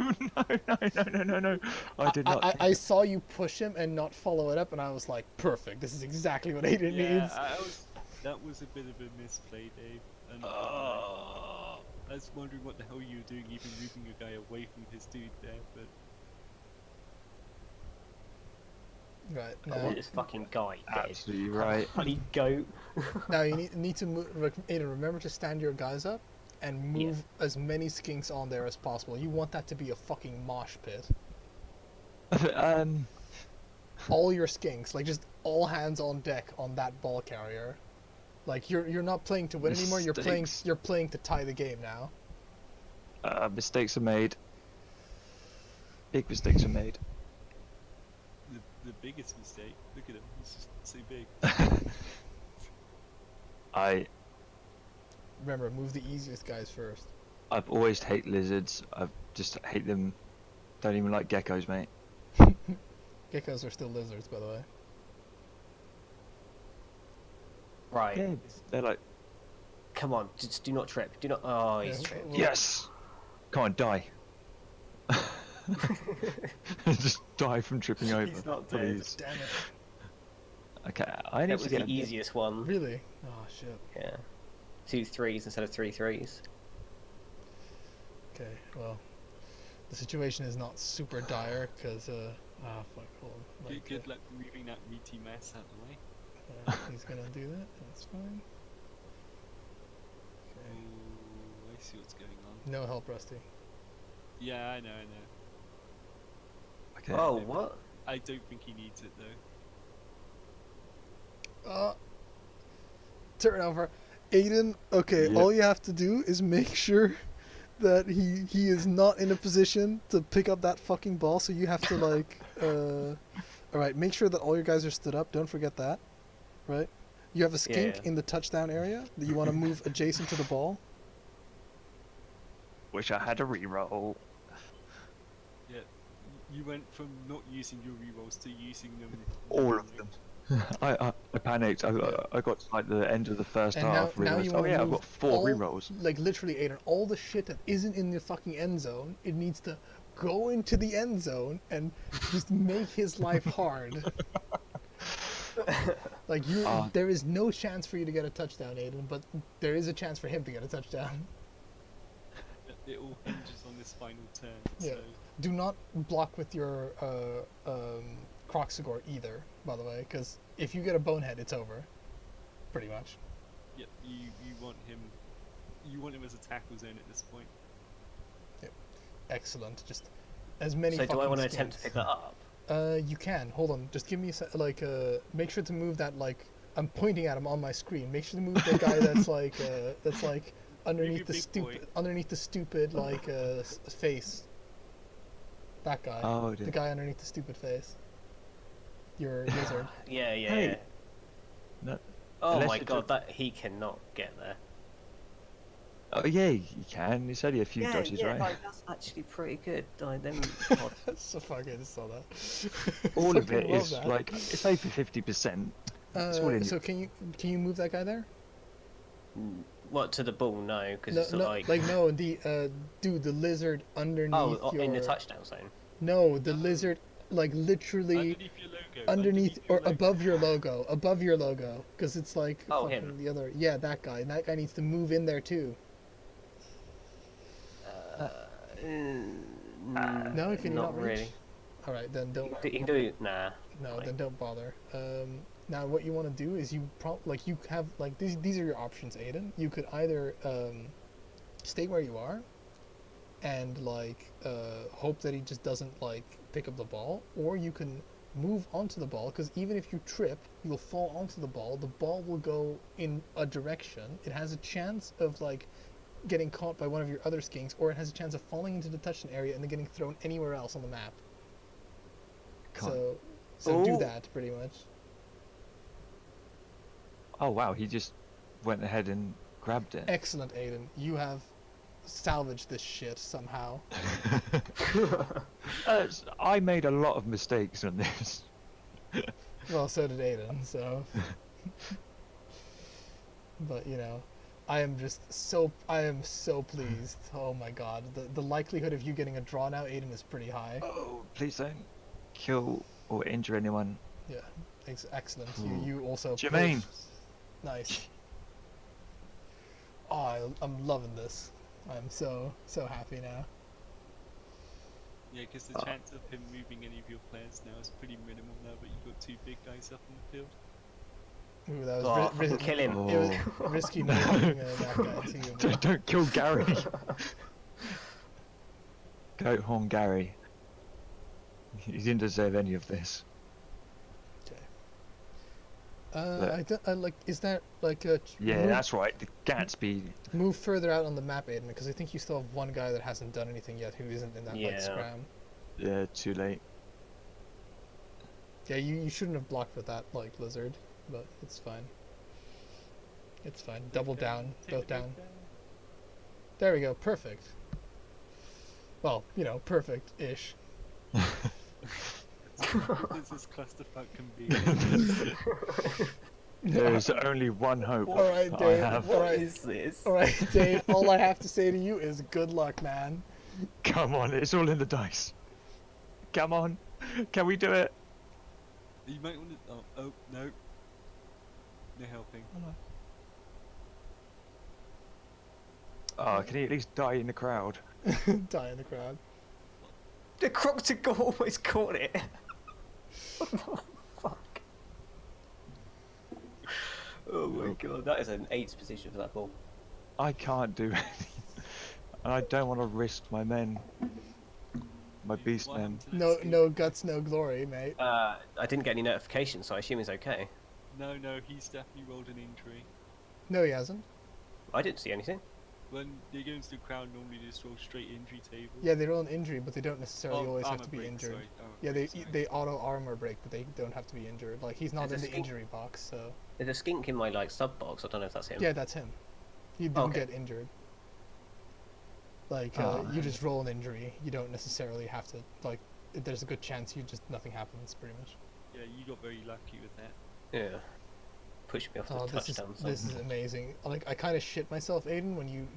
No! I did not. I saw you push him and not follow it up, and I was like, perfect. This is exactly what Aedin needs. That was a bit of a misplay, Dave. And I was wondering what the hell you were doing, even moving your guy away from his dude there, but Right. I Now, want this fucking guy dead. Absolutely right. Bloody goat. now you need to move. Aedin, remember to stand your guys up and move as many skinks on there as possible. You want that to be a fucking mosh pit. All your skinks, like just all hands on deck on that ball carrier. Like you're not playing to win anymore. You're playing to tie the game now. Mistakes are made. Big mistakes are made. the biggest mistake, look at him, he's just so big. Remember, move the easiest guys first. I've always hate lizards. I just hate them. Don't even like geckos, mate. Geckos are still lizards, by the way. Right. Yeah, they're like, Come on, just do not trip. Do not. Oh, he's Yeah, tripped. well- yes! Come on, die. Just die from tripping over. He's not dead. Please. Damn it. Okay, I need That to was get the a bit- easiest one. Really? Oh shit. Yeah. 2 3s instead of 3 3s. Okay, well, the situation is not super dire because fuck, hold on. Like, Good luck moving that meaty mess out of the way. He's gonna do that. That's fine. Oh, Okay. I see what's going on. No help, Rusty. Yeah, I know. Okay. Oh, what? I don't think he needs it though. Turnover. Aiden, okay, Yep. all you have to do is make sure that he is not in a position to pick up that fucking ball, so you have to like alright, make sure that all your guys are stood up, don't forget that. Right? You have a skink Yeah. in the touchdown area that you want to move adjacent to the ball. Wish I had a reroll. Yeah, you went from not using your rerolls to using them. All of them. I panicked. I got to like the end of the first And half. now you Realized, want oh to yeah, I've move got 4 all, rerolls. like literally, Aiden, all the shit that isn't in the fucking end zone, it needs to go into the end zone and just make his life hard. Like there is no chance for you to get a touchdown, Aiden, but there is a chance for him to get a touchdown. It all hinges on this final turn. Yeah. So Do not block with your Croxagore either, by the way, because if you get a bonehead, it's over. Pretty much. yeah, you want him. You want him as a tackle zone at this point. Excellent. Just as many. So do I fucking want to attempt to skinks. pick that up? You can. Hold on. Just give me like make sure to move that like I'm pointing at him on my screen. Make sure to move the guy that's like underneath the big boy. stupid like face. That guy. Oh The dear. guy underneath the stupid face. Your lizard. Yeah, yeah, Hey. yeah. No. Oh Unless my you god, took- that he cannot get there. Oh yeah, you can. It's only a few dodges, right? like, that's actually pretty good. Like, them So fucking saw that. All of Fucking it love is that. like it's over 50%. It's all in So can you move that guy there? what to the ball? No, because No, it's no, like no, the dude, the lizard underneath your. in the touchdown zone. No, the lizard, like literally Underneath your logo. underneath your or logo. above your logo, because it's like Oh, fucking him. the other. Yeah, that guy. And that guy needs to move in there too. No, can you not reach? really. All right, then don't. You can do nah. No, like- then don't bother. Now what you want to do is you you have like these are your options, Aiden. You could either stay where you are and like hope that he just doesn't like pick up the ball, or you can move onto the ball, because even if you trip, you'll fall onto the ball. The ball will go in a direction. It has a chance of like getting caught by one of your other skinks, or it has a chance of falling into the touchdown area and then getting thrown anywhere else on the map. Can't- So do Oh. that pretty much. Oh wow, he just went ahead and grabbed it. Excellent, Aiden. You have salvaged this shit somehow. I made a lot of mistakes on this. Well, so did Aiden, so. But, you know, I am so pleased. Oh my god. The likelihood of you getting a draw now, Aiden, is pretty high. Oh, please don't kill or injure anyone. Yeah, excellent. Ooh. You also. Jermaine. Nice. Oh, I'm loving this. I'm so happy now. Yeah, because the chance of him moving any of your players now is pretty minimal now that you've got 2 big guys up on the field. Ooh, that was Oh, fucking kill him. It was risky not moving that guy to you. Don't kill Gary. Goat horn Gary. He didn't deserve any of this. I like. Is that like a Yeah, that's right. The Gatsby. move further out on the map, Aiden? Because I think you still have one guy that hasn't done anything yet, who isn't in that like Yeah. scram. Yeah, too late. Yeah, you shouldn't have blocked with that like lizard, but it's fine. It's fine. Double Take down, the both big down. guy. There we go. Perfect. Well, you know, perfect-ish. It's as clusterfuck can be. There is only one hope All right, that Dave. I have. All right. is this? All right, Dave. All I have to say to you is good luck, man. Come on, it's all in the dice. Come on, can we do it? You might want to. Oh no. No helping. Oh, can he at least die in the crowd? Die in the crowd. The Crocodile almost caught it. What the fuck? Oh my god, that is an 8's position for that ball. I can't do anything. And I don't want to risk my men. My Dude, beast what men. happened to that No, skink? no guts, no glory, mate. I didn't get any notifications, so I assume he's okay. No, he's definitely rolled an injury. No, he hasn't. I didn't see anything. When they go into the crowd, normally they just roll straight injury table. Yeah, they roll an injury, but they don't necessarily always have armor to be break, injured. sorry, armor Yeah, break, sorry. they auto armor break, but they don't have to be injured. Like he's not There's in a the skink- injury box, so There's a skink in my like sub box. I don't know if that's him. yeah, that's him. He didn't Okay. get injured. Like Oh, you just roll an injury. You don't necessarily have to like. There's a good chance nothing happens, pretty much. Yeah, you got very lucky with that. Yeah. Pushed me off the Oh, this is touchdown. this is amazing. Like I kind of shit myself, Aiden, when you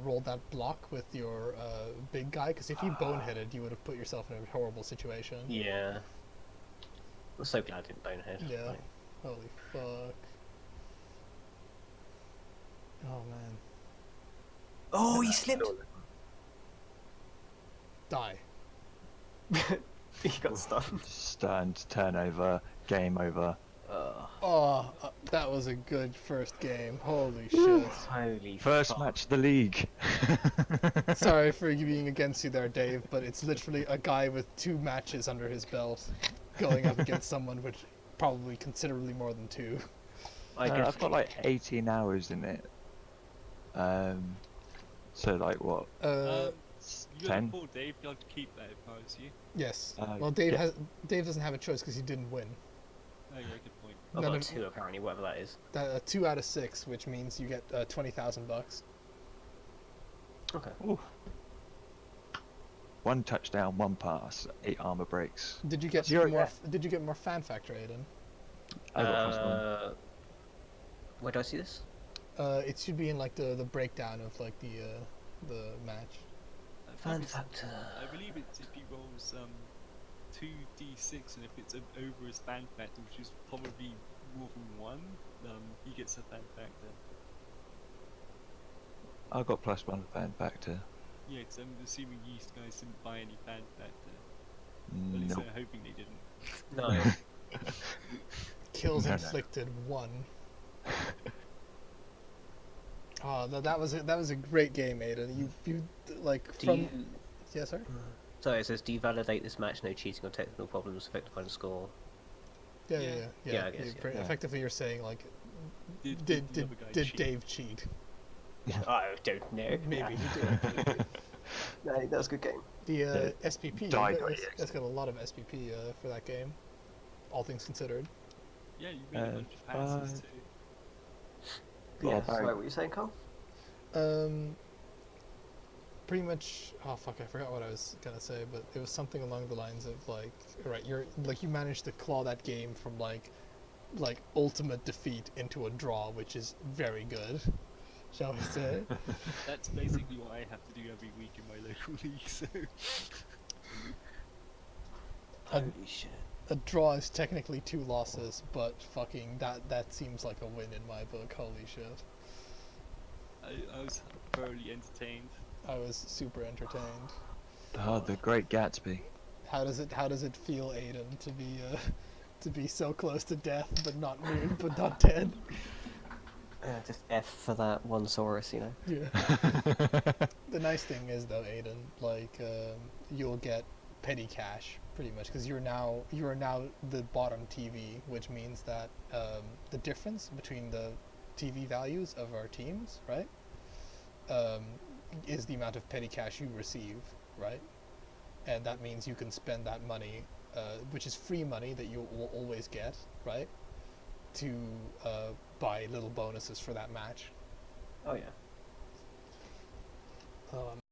rolled that block with your big guy, because if you boneheaded, you would have put yourself in a horrible situation. Yeah. I'm so glad I didn't bonehead. Yeah. Like, Holy fuck. Oh man. oh, he slipped. Die. He got stunned. Stunned, turnover, game over. Oh, that was a good first game. Holy shit. Holy First fuck. match of the league. Sorry for being against you there, Dave, but it's literally a guy with 2 matches under his belt going up against someone with probably considerably more than 2. I guess I've got like 18 hours in it. So like what? You got 10? a call, Dave. You have to keep that if I was you. Yes. Uh, Well, Dave yeah. Dave doesn't have a choice because he didn't win. Oh yeah, good point. I've None got of- 2 apparently, whatever that is. 2 out of 6, which means you get $20,000. Okay. Ooh. 1 touchdown, 1 pass, 8 armor breaks. Did you get Zero, more? yeah. Did you get more fan factor, Aiden? I got +1. Where do I see this? It should be in like the breakdown of like the match. Fan factor. I believe it's if he rolls 2d6, and if it's over his fan factor, which is probably more than 1, he gets a fan factor. I got +1 fan factor. Yeah, because I'm assuming you guys didn't buy any fan factor. At least Nope. they're hoping they didn't. No. Kills No, no. inflicted 1. Oh, that was a great game, Aiden. You like Do from you... yeah, sorry. So it says, do you validate this match? No cheating or technical problems affected by the score. Yeah, Yeah. Yeah, I guess, yeah. Effectively, you're saying like, Did did the other guy did cheat? Dave cheat? I don't know. Maybe he did. No, that was a good game. The SPP. Die, That's got a lot of SPP for that game, all things considered. Yeah, you made a bunch of passes too. Yeah, Yeah, very- sorry, what were you saying, Carl? Pretty much. Oh fuck! I forgot what I was gonna say, but it was something along the lines of like, right, you managed to claw that game from like ultimate defeat into a draw, which is very good, shall we say? That's basically what I have to do every week in my local league, so... Holy shit. A draw is technically 2 losses, but fucking that seems like a win in my book. Holy shit! I was thoroughly entertained. I was super entertained. Oh, the Great Gatsby. How does it feel, Aiden, to be so close to death but not dead? Just F for that one Saurus, you know? Yeah. The nice thing is though, Aiden, like you'll get petty cash pretty much because you are now the bottom TV, which means that the difference between the TV values of our teams, right, is the amount of petty cash you receive, right? And that means you can spend that money, which is free money that you will always get, right, to buy little bonuses for that match. Oh yeah.